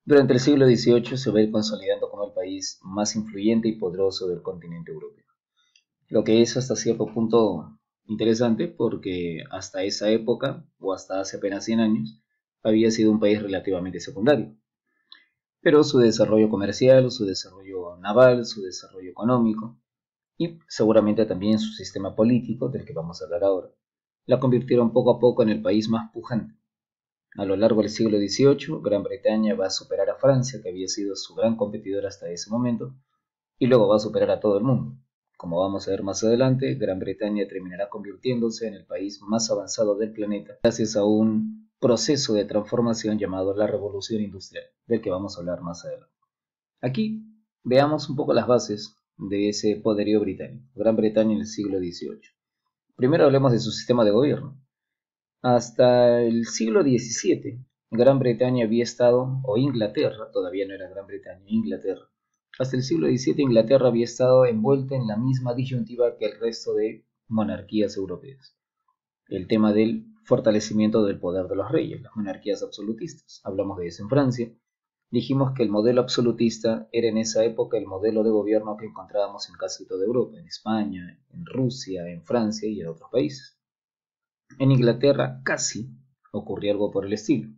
durante el siglo XVIII se va a ir consolidando como el país más influyente y poderoso del continente europeo. Lo que es hasta cierto punto interesante porque hasta esa época, o hasta hace apenas 100 años, había sido un país relativamente secundario. Pero su desarrollo comercial, su desarrollo naval, su desarrollo económico y seguramente también su sistema político, del que vamos a hablar ahora, la convirtieron poco a poco en el país más pujante. A lo largo del siglo XVIII, Gran Bretaña va a superar a Francia, que había sido su gran competidor hasta ese momento, y luego va a superar a todo el mundo. Como vamos a ver más adelante, Gran Bretaña terminará convirtiéndose en el país más avanzado del planeta gracias a un proceso de transformación llamado la Revolución Industrial, del que vamos a hablar más adelante. Aquí veamos un poco las bases de ese poderío británico, Gran Bretaña en el siglo XVIII. Primero hablemos de su sistema de gobierno. Hasta el siglo XVII, Gran Bretaña había estado, o Inglaterra, todavía no era Gran Bretaña, Inglaterra. Hasta el siglo XVII Inglaterra había estado envuelta en la misma disyuntiva que el resto de monarquías europeas. El tema del fortalecimiento del poder de los reyes, las monarquías absolutistas. Hablamos de eso en Francia. Dijimos que el modelo absolutista era en esa época el modelo de gobierno que encontrábamos en casi toda Europa, en España, en Rusia, en Francia y en otros países. En Inglaterra casi ocurrió algo por el estilo.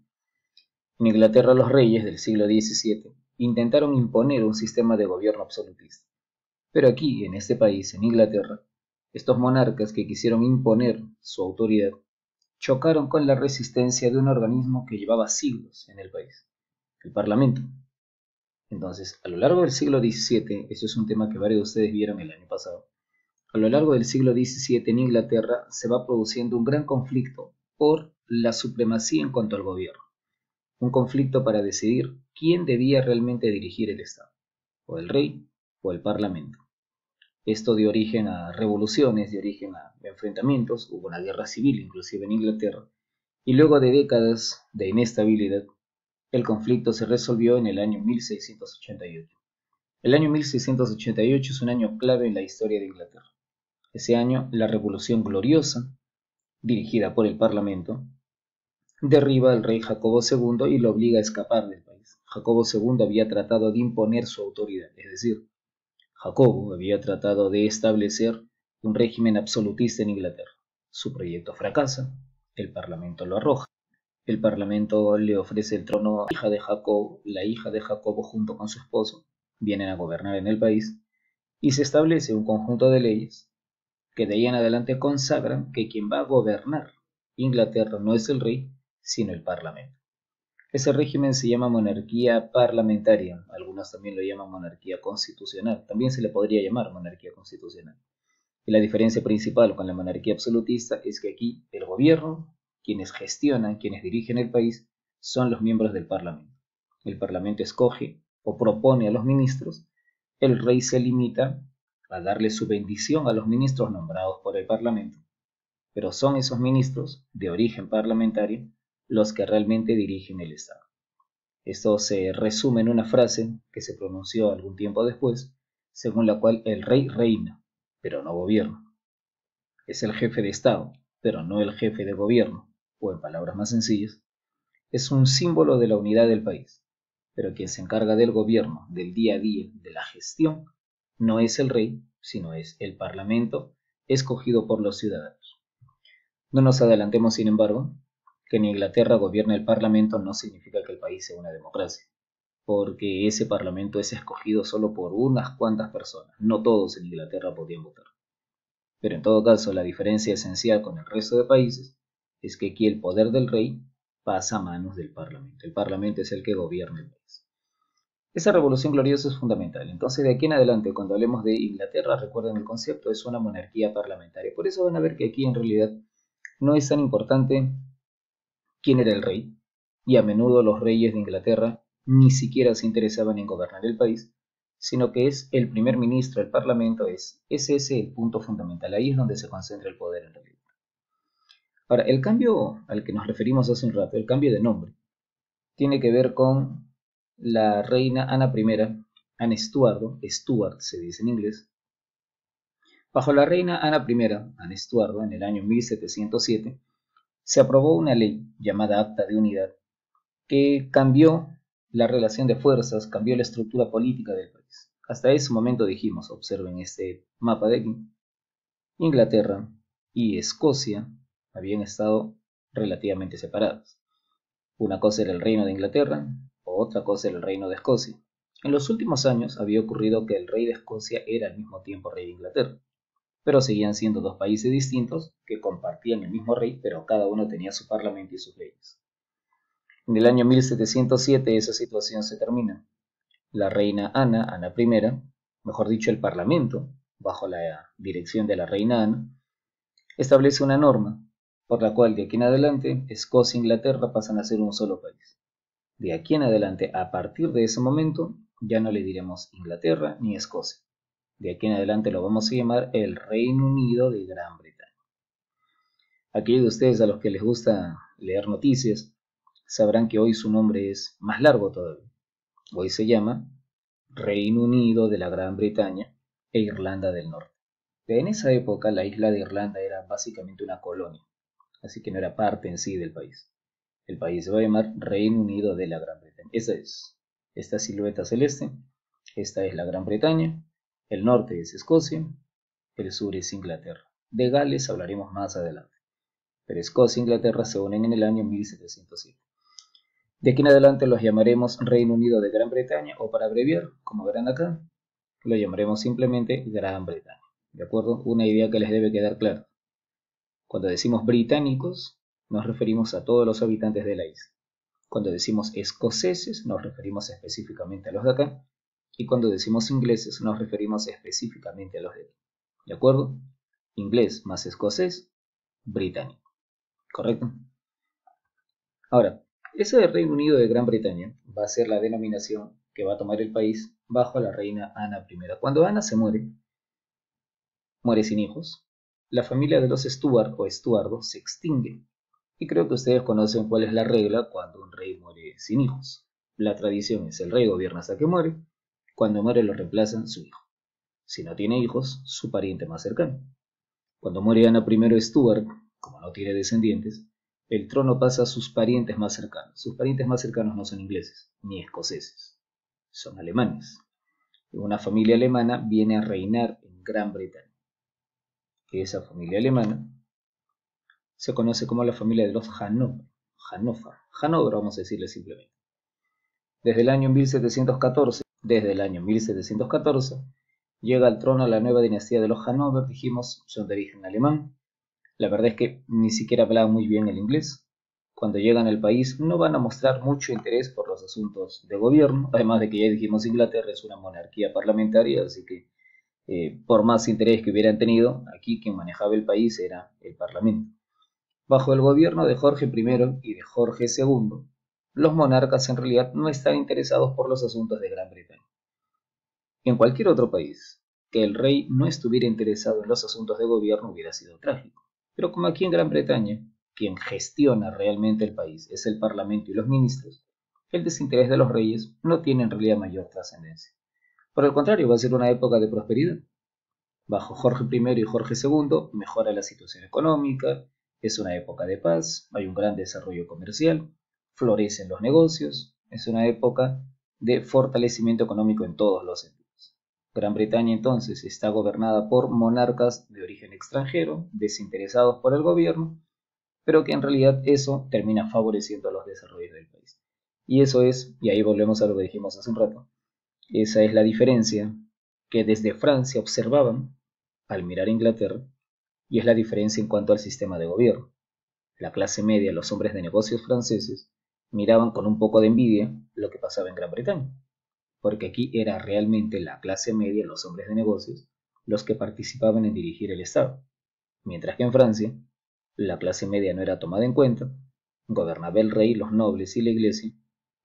En Inglaterra los reyes del siglo XVII intentaron imponer un sistema de gobierno absolutista. Pero aquí, en este país, en Inglaterra, estos monarcas que quisieron imponer su autoridad chocaron con la resistencia de un organismo que llevaba siglos en el país, el Parlamento. Entonces, a lo largo del siglo XVII, eso es un tema que varios de ustedes vieron el año pasado, a lo largo del siglo XVII en Inglaterra se va produciendo un gran conflicto por la supremacía en cuanto al gobierno. Un conflicto para decidir quién debía realmente dirigir el Estado, o el rey o el Parlamento. Esto dio origen a revoluciones, dio origen a enfrentamientos, hubo una guerra civil inclusive en Inglaterra, y luego de décadas de inestabilidad, el conflicto se resolvió en el año 1688. El año 1688 es un año clave en la historia de Inglaterra. Ese año, la Revolución Gloriosa, dirigida por el Parlamento, derriba al rey Jacobo II y lo obliga a escapar del país. Jacobo II había tratado de imponer su autoridad, es decir, Jacobo había tratado de establecer un régimen absolutista en Inglaterra. Su proyecto fracasa, el Parlamento lo arroja. El Parlamento le ofrece el trono a la hija de Jacobo, la hija de Jacobo junto con su esposo vienen a gobernar en el país y se establece un conjunto de leyes que de ahí en adelante consagran que quien va a gobernar Inglaterra no es el rey, sino el Parlamento. Ese régimen se llama monarquía parlamentaria, algunos también lo llaman monarquía constitucional, también se le podría llamar monarquía constitucional. Y la diferencia principal con la monarquía absolutista es que aquí el gobierno, quienes gestionan, quienes dirigen el país, son los miembros del Parlamento. El Parlamento escoge o propone a los ministros, el rey se limita a darle su bendición a los ministros nombrados por el Parlamento, pero son esos ministros de origen parlamentario los que realmente dirigen el Estado. Esto se resume en una frase que se pronunció algún tiempo después, según la cual el rey reina, pero no gobierna. Es el jefe de Estado, pero no el jefe de gobierno, o en palabras más sencillas, es un símbolo de la unidad del país, pero quien se encarga del gobierno, del día a día, de la gestión, no es el rey, sino es el Parlamento escogido por los ciudadanos. No nos adelantemos, sin embargo, que en Inglaterra gobierne el Parlamento no significa que el país sea una democracia, porque ese Parlamento es escogido solo por unas cuantas personas, no todos en Inglaterra podían votar. Pero en todo caso, la diferencia esencial con el resto de países es que aquí el poder del rey pasa a manos del Parlamento. El Parlamento es el que gobierna el país. Esa revolución gloriosa es fundamental. Entonces, de aquí en adelante, cuando hablemos de Inglaterra, recuerden el concepto, es una monarquía parlamentaria. Por eso van a ver que aquí en realidad no es tan importante quién era el rey, y a menudo los reyes de Inglaterra ni siquiera se interesaban en gobernar el país, sino que es el primer ministro, el parlamento, es ese el punto fundamental, ahí es donde se concentra el poder en realidad. Ahora, el cambio al que nos referimos hace un rato, el cambio de nombre, tiene que ver con la reina Ana I, Ana Estuardo, Stuart se dice en inglés. Bajo la reina Ana I, Ana Estuardo, en el año 1707, se aprobó una ley llamada Acta de Unidad que cambió la relación de fuerzas, cambió la estructura política del país. Hasta ese momento dijimos, observen este mapa de aquí, Inglaterra y Escocia habían estado relativamente separadas. Una cosa era el reino de Inglaterra, otra cosa era el reino de Escocia. En los últimos años había ocurrido que el rey de Escocia era al mismo tiempo rey de Inglaterra, pero seguían siendo dos países distintos que compartían el mismo rey, pero cada uno tenía su parlamento y sus leyes. En el año 1707 esa situación se termina. La reina Ana, Ana I, mejor dicho el parlamento, bajo la dirección de la reina Ana, establece una norma por la cual de aquí en adelante Escocia e Inglaterra pasan a ser un solo país. De aquí en adelante, a partir de ese momento, ya no le diremos Inglaterra ni Escocia. De aquí en adelante lo vamos a llamar el Reino Unido de Gran Bretaña. Aquellos de ustedes a los que les gusta leer noticias sabrán que hoy su nombre es más largo todavía. Hoy se llama Reino Unido de la Gran Bretaña e Irlanda del Norte. En esa época la isla de Irlanda era básicamente una colonia, así que no era parte en sí del país. El país se va a llamar Reino Unido de la Gran Bretaña. Esa es esta silueta celeste. Esta es la Gran Bretaña. El norte es Escocia. El sur es Inglaterra. De Gales hablaremos más adelante. Pero Escocia e Inglaterra se unen en el año 1707. De aquí en adelante los llamaremos Reino Unido de Gran Bretaña, o para abreviar, como verán acá, lo llamaremos simplemente Gran Bretaña. ¿De acuerdo? Una idea que les debe quedar clara. Cuando decimos británicos, nos referimos a todos los habitantes de la isla. Cuando decimos escoceses, nos referimos específicamente a los de acá. Y cuando decimos ingleses, nos referimos específicamente a los de aquí. ¿De acuerdo? Inglés más escocés, británico. ¿Correcto? Ahora, ese del Reino Unido de Gran Bretaña va a ser la denominación que va a tomar el país bajo la reina Ana I. Cuando Ana se muere sin hijos, la familia de los Stuart o Estuardo se extingue. Y creo que ustedes conocen cuál es la regla cuando un rey muere sin hijos. La tradición es el rey gobierna hasta que muere, cuando muere lo reemplazan su hijo. Si no tiene hijos, su pariente más cercano. Cuando muere Ana I Stuart, como no tiene descendientes, el trono pasa a sus parientes más cercanos. Sus parientes más cercanos no son ingleses ni escoceses, son alemanes. Y una familia alemana viene a reinar en Gran Bretaña. Esa familia alemana se conoce como la familia de los Hannover, vamos a decirle simplemente. Desde el año 1714, llega al trono la nueva dinastía de los Hannover, dijimos, son de origen alemán. La verdad es que ni siquiera hablaban muy bien el inglés. Cuando llegan al país no van a mostrar mucho interés por los asuntos de gobierno, además de que ya dijimos Inglaterra es una monarquía parlamentaria, así que por más interés que hubieran tenido, aquí quien manejaba el país era el parlamento. Bajo el gobierno de Jorge I y de Jorge II, los monarcas en realidad no están interesados por los asuntos de Gran Bretaña. En cualquier otro país, que el rey no estuviera interesado en los asuntos de gobierno hubiera sido trágico. Pero como aquí en Gran Bretaña, quien gestiona realmente el país es el parlamento y los ministros, el desinterés de los reyes no tiene en realidad mayor trascendencia. Por el contrario, va a ser una época de prosperidad. Bajo Jorge I y Jorge II mejora la situación económica, es una época de paz, hay un gran desarrollo comercial, florecen los negocios, es una época de fortalecimiento económico en todos los sentidos. Gran Bretaña entonces está gobernada por monarcas de origen extranjero, desinteresados por el gobierno, pero que en realidad eso termina favoreciendo los desarrollos del país. Y eso es, y ahí volvemos a lo que dijimos hace un rato, esa es la diferencia que desde Francia observaban al mirar a Inglaterra, y es la diferencia en cuanto al sistema de gobierno. La clase media, los hombres de negocios franceses, miraban con un poco de envidia lo que pasaba en Gran Bretaña, porque aquí era realmente la clase media, los hombres de negocios, los que participaban en dirigir el Estado, mientras que en Francia la clase media no era tomada en cuenta, gobernaba el rey, los nobles y la iglesia,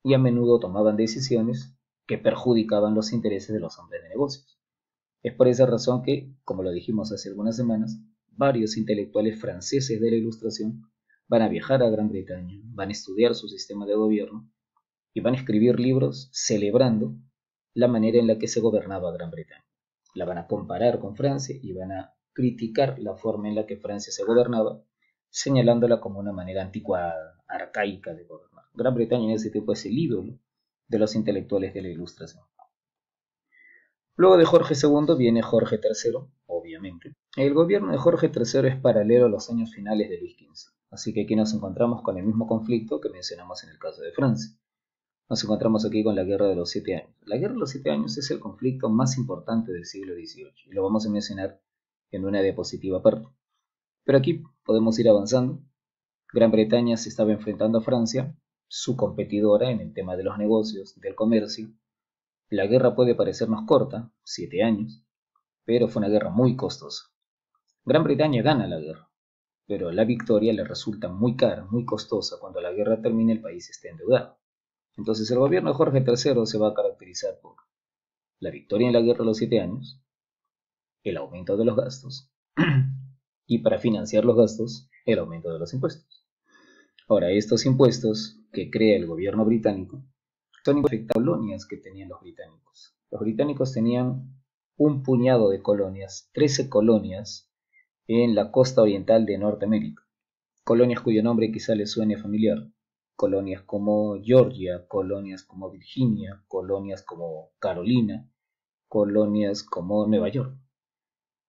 y a menudo tomaban decisiones que perjudicaban los intereses de los hombres de negocios. Es por esa razón que, como lo dijimos hace algunas semanas, varios intelectuales franceses de la Ilustración van a viajar a Gran Bretaña, van a estudiar su sistema de gobierno y van a escribir libros celebrando la manera en la que se gobernaba Gran Bretaña. La van a comparar con Francia y van a criticar la forma en la que Francia se gobernaba, señalándola como una manera anticuada, arcaica de gobernar. Gran Bretaña en ese tiempo es el ídolo de los intelectuales de la Ilustración. Luego de Jorge II viene Jorge III, obviamente. El gobierno de Jorge III es paralelo a los años finales de Luis XV, así que aquí nos encontramos con el mismo conflicto que mencionamos en el caso de Francia. Nos encontramos aquí con la Guerra de los 7 años. La Guerra de los 7 años es el conflicto más importante del siglo XVIII, y lo vamos a mencionar en una diapositiva aparte. Pero aquí podemos ir avanzando. Gran Bretaña se estaba enfrentando a Francia, su competidora en el tema de los negocios, del comercio. La guerra puede parecernos corta, 7 años, pero fue una guerra muy costosa. Gran Bretaña gana la guerra, pero la victoria le resulta muy cara, muy costosa. Cuando la guerra termine el país está endeudado. Entonces el gobierno de Jorge III se va a caracterizar por la victoria en la guerra de los 7 años, el aumento de los gastos y para financiar los gastos, el aumento de los impuestos. Ahora, estos impuestos que crea el gobierno británico son impuestos a colonias que tenían los británicos. Los británicos tenían un puñado de colonias, 13 colonias en la costa oriental de Norteamérica. Colonias cuyo nombre quizá les suene familiar. Colonias como Georgia, colonias como Virginia, colonias como Carolina, colonias como Nueva York.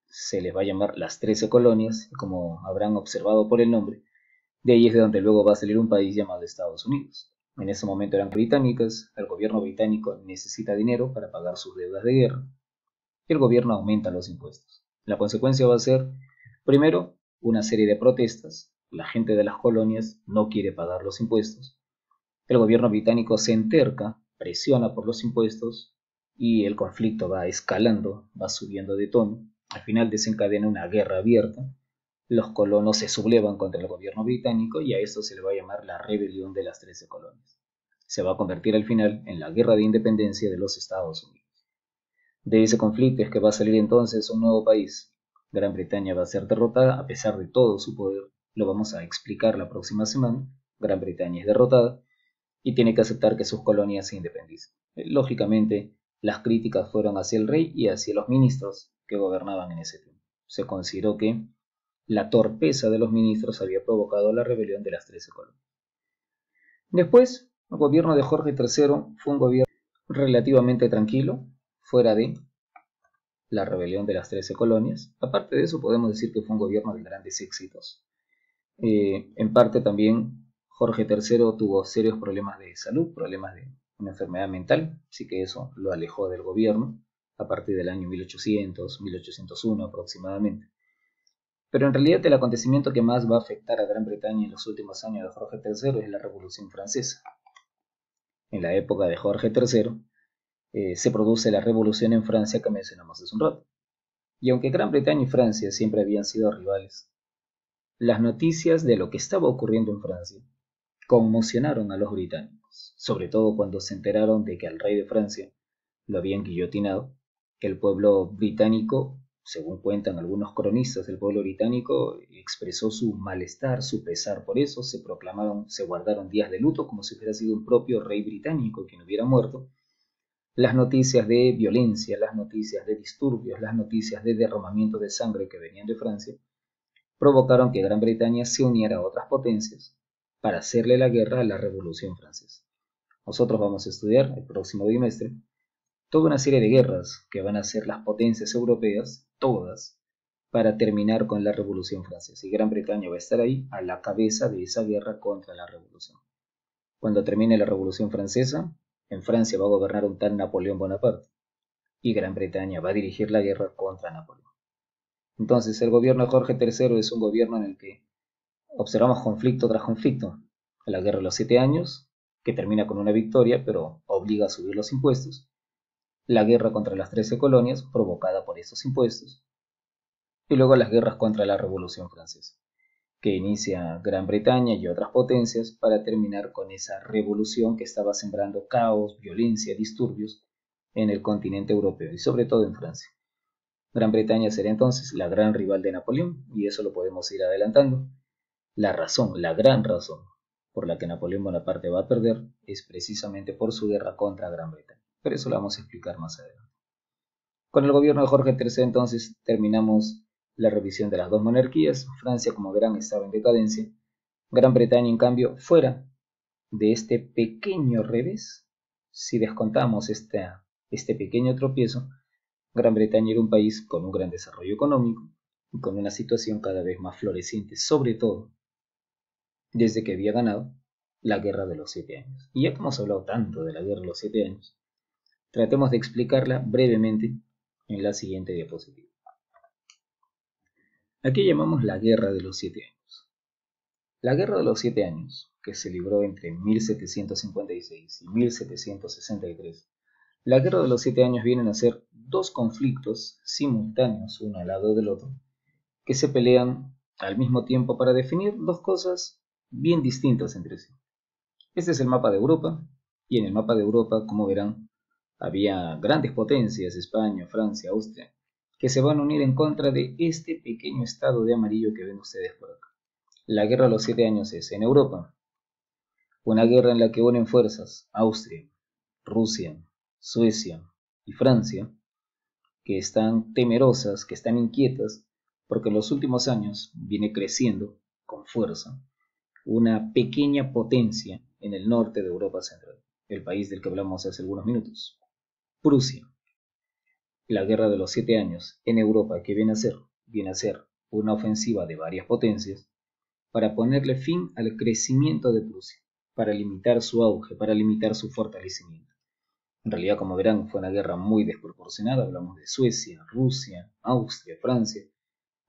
Se les va a llamar las 13 colonias, como habrán observado por el nombre. De ahí es de donde luego va a salir un país llamado Estados Unidos. En ese momento eran británicas, el gobierno británico necesita dinero para pagar sus deudas de guerra y el gobierno aumenta los impuestos. La consecuencia va a ser, primero, una serie de protestas. La gente de las colonias no quiere pagar los impuestos. El gobierno británico se enterca, presiona por los impuestos y el conflicto va escalando, va subiendo de tono. Al final desencadena una guerra abierta. Los colonos se sublevan contra el gobierno británico y a esto se le va a llamar la rebelión de las 13 colonias. Se va a convertir al final en la guerra de independencia de los Estados Unidos. De ese conflicto es que va a salir entonces un nuevo país. Gran Bretaña va a ser derrotada a pesar de todo su poder. Lo vamos a explicar la próxima semana. Gran Bretaña es derrotada y tiene que aceptar que sus colonias se independicen. Lógicamente, las críticas fueron hacia el rey y hacia los ministros que gobernaban en ese tiempo. Se consideró que la torpeza de los ministros había provocado la rebelión de las 13 colonias. Después, el gobierno de Jorge III fue un gobierno relativamente tranquilo, fuera de la rebelión de las 13 colonias. Aparte de eso, podemos decir que fue un gobierno de grandes éxitos. En parte también Jorge III tuvo serios problemas de salud, problemas de una enfermedad mental, así que eso lo alejó del gobierno a partir del año 1800, 1801 aproximadamente. Pero en realidad el acontecimiento que más va a afectar a Gran Bretaña en los últimos años de Jorge III es la Revolución Francesa. En la época de Jorge III se produce la revolución en Francia que mencionamos hace un rato. Y aunque Gran Bretaña y Francia siempre habían sido rivales, las noticias de lo que estaba ocurriendo en Francia conmocionaron a los británicos, sobre todo cuando se enteraron de que al rey de Francia lo habían guillotinado. El pueblo británico, según cuentan algunos cronistas, el pueblo británico expresó su malestar, su pesar por eso, se guardaron días de luto como si hubiera sido un propio rey británico quien hubiera muerto. Las noticias de violencia, las noticias de disturbios, las noticias de derramamiento de sangre que venían de Francia, provocaron que Gran Bretaña se uniera a otras potencias para hacerle la guerra a la Revolución Francesa. Nosotros vamos a estudiar el próximo bimestre toda una serie de guerras que van a hacer las potencias europeas, todas, para terminar con la Revolución Francesa. Y Gran Bretaña va a estar ahí a la cabeza de esa guerra contra la Revolución. Cuando termine la Revolución Francesa, en Francia va a gobernar un tal Napoleón Bonaparte y Gran Bretaña va a dirigir la guerra contra Napoleón. Entonces el gobierno de Jorge III es un gobierno en el que observamos conflicto tras conflicto. La guerra de los 7 años, que termina con una victoria, pero obliga a subir los impuestos. La guerra contra las 13 colonias, provocada por estos impuestos. Y luego las guerras contra la Revolución Francesa, que inicia Gran Bretaña y otras potencias para terminar con esa revolución que estaba sembrando caos, violencia, disturbios en el continente europeo y sobre todo en Francia. Gran Bretaña será entonces la gran rival de Napoleón y eso lo podemos ir adelantando. La razón, la gran razón por la que Napoleón Bonaparte va a perder es precisamente por su guerra contra Gran Bretaña. Pero eso lo vamos a explicar más adelante. Con el gobierno de Jorge III entonces terminamos la revisión de las dos monarquías. Francia, como verán, estaba en decadencia. Gran Bretaña, en cambio, fuera de este pequeño revés, si descontamos este pequeño tropiezo, Gran Bretaña era un país con un gran desarrollo económico y con una situación cada vez más floreciente, sobre todo desde que había ganado la Guerra de los 7 años. Y ya que hemos hablado tanto de la Guerra de los 7 años, tratemos de explicarla brevemente en la siguiente diapositiva. Aquí llamamos la Guerra de los 7 años. La Guerra de los 7 años, que se libró entre 1756 y 1763, la Guerra de los 7 años vienen a ser dos conflictos simultáneos, uno al lado del otro, que se pelean al mismo tiempo para definir dos cosas bien distintas entre sí. Este es el mapa de Europa, y en el mapa de Europa, como verán, había grandes potencias, España, Francia, Austria, que se van a unir en contra de este pequeño estado de amarillo que ven ustedes por acá. La guerra de los 7 años es en Europa, una guerra en la que unen fuerzas Austria, Rusia, Suecia y Francia, que están temerosas, que están inquietas, porque en los últimos años viene creciendo con fuerza una pequeña potencia en el norte de Europa Central, el país del que hablamos hace algunos minutos, Prusia. La guerra de los 7 años en Europa, que viene a ser una ofensiva de varias potencias para ponerle fin al crecimiento de Prusia, para limitar su auge, para limitar su fortalecimiento. En realidad, como verán, fue una guerra muy desproporcionada. Hablamos de Suecia, Rusia, Austria, Francia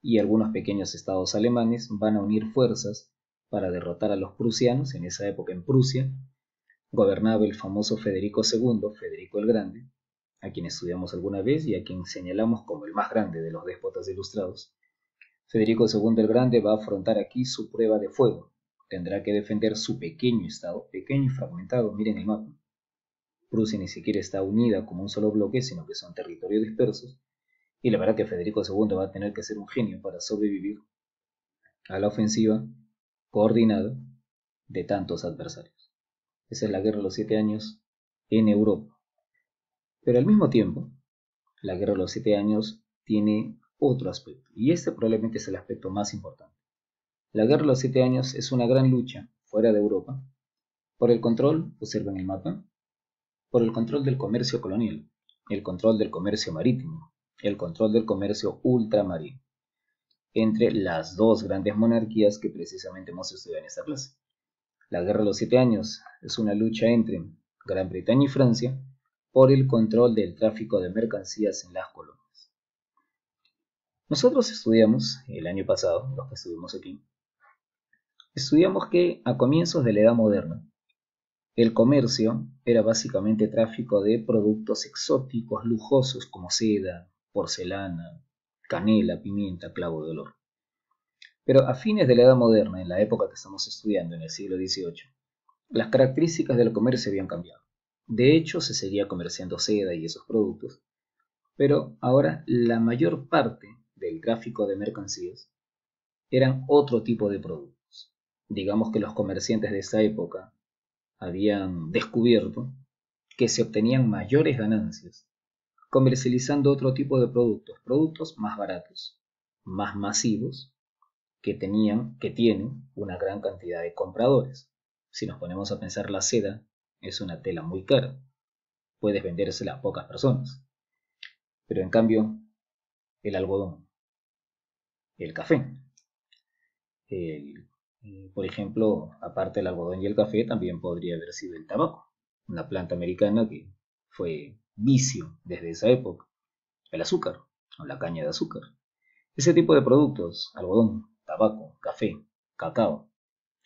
y algunos pequeños estados alemanes van a unir fuerzas para derrotar a los prusianos. En esa época en Prusia gobernaba el famoso Federico II, Federico el Grande, a quien estudiamos alguna vez y a quien señalamos como el más grande de los déspotas ilustrados. Federico II el Grande va a afrontar aquí su prueba de fuego. Tendrá que defender su pequeño estado, pequeño y fragmentado, miren el mapa. Prusia ni siquiera está unida como un solo bloque, sino que son territorios dispersos, y la verdad que Federico II va a tener que ser un genio para sobrevivir a la ofensiva coordinada de tantos adversarios. Esa es la guerra de los 7 años en Europa. Pero al mismo tiempo, la guerra de los 7 años tiene otro aspecto, y este probablemente es el aspecto más importante. La guerra de los 7 años es una gran lucha fuera de Europa por el control, observen el mapa, por el control del comercio colonial, el control del comercio marítimo, el control del comercio ultramarino, entre las dos grandes monarquías que precisamente hemos estudiado en esta clase. La guerra de los 7 años es una lucha entre Gran Bretaña y Francia por el control del tráfico de mercancías en las colonias. Nosotros estudiamos, el año pasado, los que estuvimos aquí, estudiamos que a comienzos de la Edad Moderna, el comercio era básicamente tráfico de productos exóticos, lujosos como seda, porcelana, canela, pimienta, clavo de olor. Pero a fines de la Edad Moderna, en la época que estamos estudiando, en el siglo XVIII, las características del comercio habían cambiado. De hecho, se seguía comerciando seda y esos productos, pero ahora la mayor parte del tráfico de mercancías eran otro tipo de productos. Digamos que los comerciantes de esta época habían descubierto que se obtenían mayores ganancias comercializando otro tipo de productos, productos más baratos, más masivos, que tienen una gran cantidad de compradores. Si nos ponemos a pensar, la seda es una tela muy cara, puedes vendérsela a pocas personas, pero en cambio el algodón, el café, el, por ejemplo, aparte del algodón y el café, también podría haber sido el tabaco, una planta americana que fue vicio desde esa época, el azúcar o la caña de azúcar. Ese tipo de productos, algodón, tabaco, café, cacao,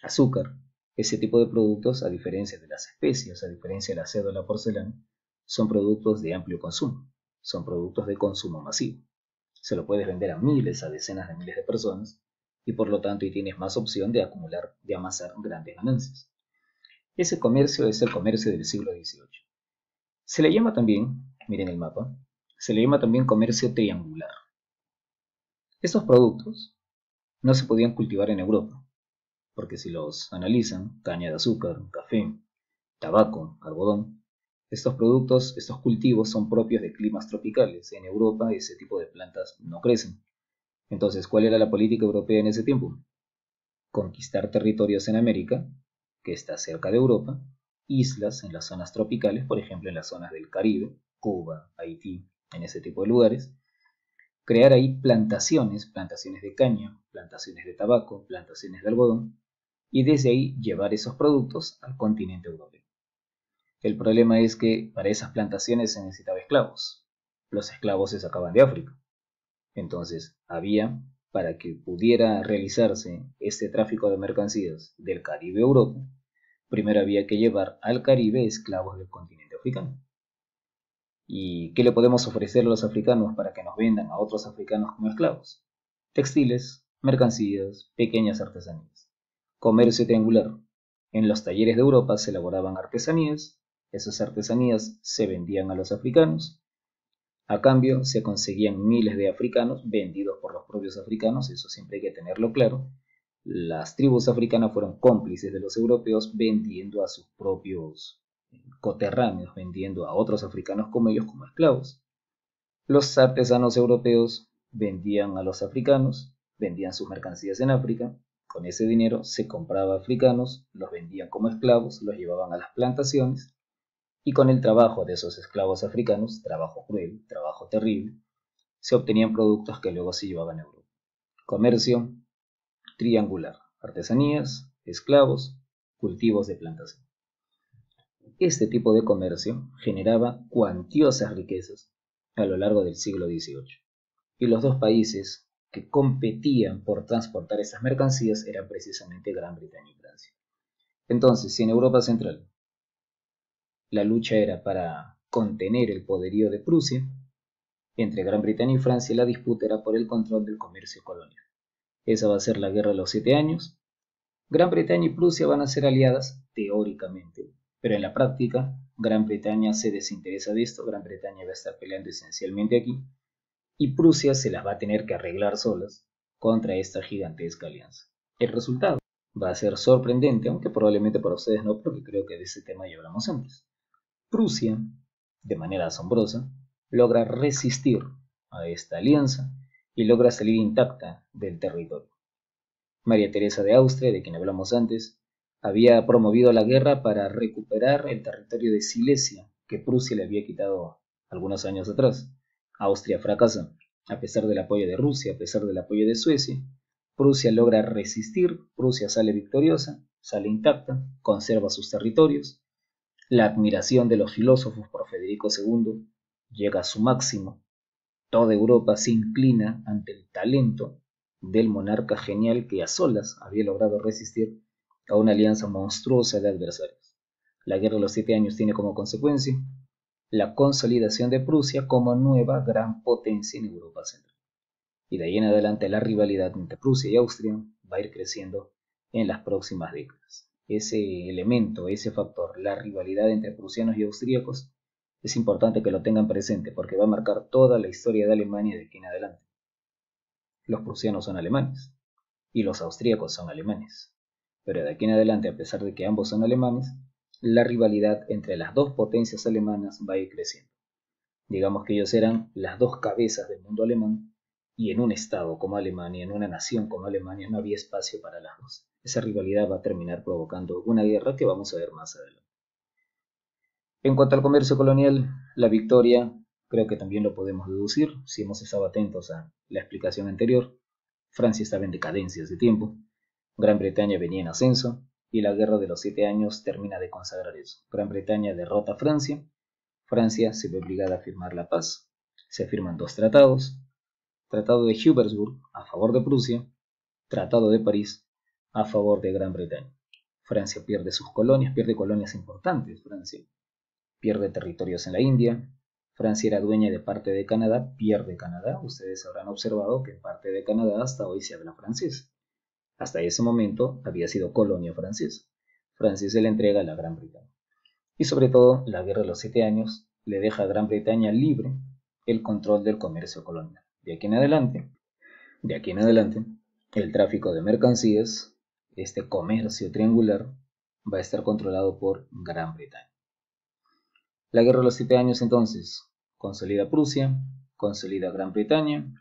azúcar, ese tipo de productos, a diferencia de las especias, a diferencia de la seda o la porcelana, son productos de amplio consumo, son productos de consumo masivo. Se lo puedes vender a miles, a decenas de miles de personas, y por lo tanto tienes más opción de acumular, de amasar grandes ganancias. Ese comercio es el comercio del siglo XVIII. Se le llama también, miren el mapa, se le llama también comercio triangular. Estos productos no se podían cultivar en Europa, porque si los analizan, caña de azúcar, café, tabaco, algodón, estos productos, estos cultivos son propios de climas tropicales. En Europa ese tipo de plantas no crecen. Entonces, ¿cuál era la política europea en ese tiempo? Conquistar territorios en América, que está cerca de Europa, islas en las zonas tropicales, por ejemplo en las zonas del Caribe, Cuba, Haití, en ese tipo de lugares, crear ahí plantaciones de caña, plantaciones de tabaco, plantaciones de algodón, y desde ahí llevar esos productos al continente europeo. El problema es que para esas plantaciones se necesitaba esclavos. Los esclavos se sacaban de África. Entonces, para que pudiera realizarse este tráfico de mercancías del Caribe a Europa, primero había que llevar al Caribe esclavos del continente africano. ¿Y qué le podemos ofrecer a los africanos para que nos vendan a otros africanos como esclavos? Textiles, mercancías, pequeñas artesanías. Comercio triangular. En los talleres de Europa se elaboraban artesanías, esas artesanías se vendían a los africanos, a cambio se conseguían miles de africanos vendidos por los propios africanos, eso siempre hay que tenerlo claro. Las tribus africanas fueron cómplices de los europeos vendiendo a sus propios coterráneos, vendiendo a otros africanos como ellos como esclavos. Los artesanos europeos vendían a los africanos, vendían sus mercancías en África, con ese dinero se compraba africanos, los vendían como esclavos, los llevaban a las plantaciones y con el trabajo de esos esclavos africanos, trabajo cruel, trabajo terrible, se obtenían productos que luego se llevaban a Europa. Comercio triangular, artesanías, esclavos, cultivos de plantación. Este tipo de comercio generaba cuantiosas riquezas a lo largo del siglo XVIII, y los dos países que competían por transportar esas mercancías eran precisamente Gran Bretaña y Francia. Entonces, si en Europa Central la lucha era para contener el poderío de Prusia, entre Gran Bretaña y Francia la disputa era por el control del comercio colonial. Esa va a ser la Guerra de los 7 años. Gran Bretaña y Prusia van a ser aliadas teóricamente, pero en la práctica Gran Bretaña se desinteresa de esto, Gran Bretaña va a estar peleando esencialmente aquí, y Prusia se las va a tener que arreglar solas contra esta gigantesca alianza. El resultado va a ser sorprendente, aunque probablemente para ustedes no, porque creo que de ese tema ya hablamos antes. Prusia, de manera asombrosa, logra resistir a esta alianza y logra salir intacta del territorio. María Teresa de Austria, de quien hablamos antes, había promovido la guerra para recuperar el territorio de Silesia que Prusia le había quitado algunos años atrás. Austria fracasa. A pesar del apoyo de Rusia, a pesar del apoyo de Suecia, Prusia logra resistir, Prusia sale victoriosa, sale intacta, conserva sus territorios. La admiración de los filósofos por Federico II llega a su máximo. Toda Europa se inclina ante el talento del monarca genial que a solas había logrado resistir a una alianza monstruosa de adversarios. La Guerra de los 7 años tiene como consecuencia la consolidación de Prusia como nueva gran potencia en Europa Central. Y de ahí en adelante la rivalidad entre Prusia y Austria va a ir creciendo en las próximas décadas. Ese elemento, ese factor, la rivalidad entre prusianos y austríacos, es importante que lo tengan presente porque va a marcar toda la historia de Alemania de aquí en adelante. Los prusianos son alemanes y los austríacos son alemanes, pero de aquí en adelante, a pesar de que ambos son alemanes, la rivalidad entre las dos potencias alemanas va a ir creciendo. Digamos que ellos eran las dos cabezas del mundo alemán y en un estado como Alemania, en una nación como Alemania, no había espacio para las dos. Esa rivalidad va a terminar provocando una guerra que vamos a ver más adelante. En cuanto al comercio colonial, la victoria creo que también lo podemos deducir si hemos estado atentos a la explicación anterior. Francia estaba en decadencia hace tiempo, Gran Bretaña venía en ascenso y la Guerra de los 7 años termina de consagrar eso. Gran Bretaña derrota a Francia, Francia se ve obligada a firmar la paz, se firman dos tratados, Tratado de Hübersburg a favor de Prusia, Tratado de París a favor de Gran Bretaña. Francia pierde sus colonias, pierde colonias importantes, Francia pierde territorios en la India, Francia era dueña de parte de Canadá, pierde Canadá, ustedes habrán observado que en parte de Canadá hasta hoy se habla francés. Hasta ese momento había sido colonia francesa. Francia se le entrega a la Gran Bretaña. Y sobre todo, la Guerra de los 7 años le deja a Gran Bretaña libre el control del comercio colonial. De aquí en adelante, el tráfico de mercancías, este comercio triangular, va a estar controlado por Gran Bretaña. La Guerra de los 7 años entonces consolida Prusia, consolida Gran Bretaña,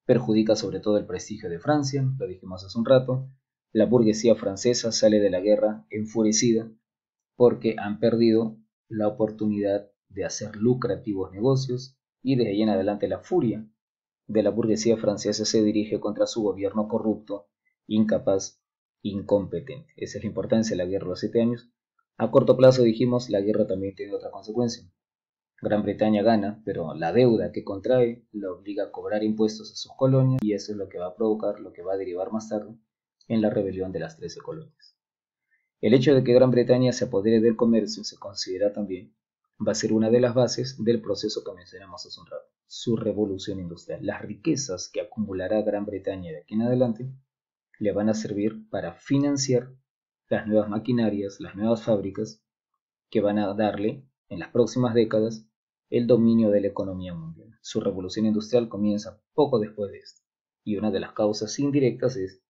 perjudica sobre todo el prestigio de Francia, lo dijimos hace un rato. La burguesía francesa sale de la guerra enfurecida porque han perdido la oportunidad de hacer lucrativos negocios y de ahí en adelante la furia de la burguesía francesa se dirige contra su gobierno corrupto, incapaz, incompetente. Esa es la importancia de la Guerra de los 7 años. A corto plazo dijimos, la guerra también tiene otra consecuencia. Gran Bretaña gana, pero la deuda que contrae la obliga a cobrar impuestos a sus colonias y eso es lo que va a provocar, lo que va a derivar más tarde en la rebelión de las 13 colonias. El hecho de que Gran Bretaña se apodere del comercio se considera también va a ser una de las bases del proceso que mencionamos hace un rato, su revolución industrial. Las riquezas que acumulará Gran Bretaña de aquí en adelante le van a servir para financiar las nuevas maquinarias, las nuevas fábricas que van a darle en las próximas décadas el dominio de la economía mundial. Su revolución industrial comienza poco después de esto, y una de las causas indirectas es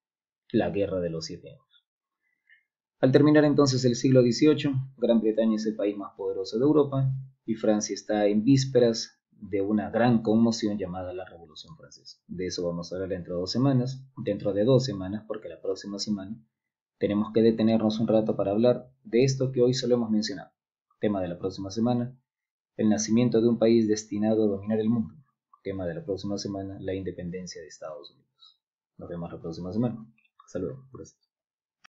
la Guerra de los 7 años. Al terminar entonces el siglo XVIII, Gran Bretaña es el país más poderoso de Europa y Francia está en vísperas de una gran conmoción llamada la Revolución Francesa. De eso vamos a hablar dentro de 2 semanas, porque la próxima semana tenemos que detenernos un rato para hablar de esto que hoy solo hemos mencionado. Tema de la próxima semana, el nacimiento de un país destinado a dominar el mundo. Tema de la próxima semana, la independencia de Estados Unidos. Nos vemos la próxima semana. Saludos.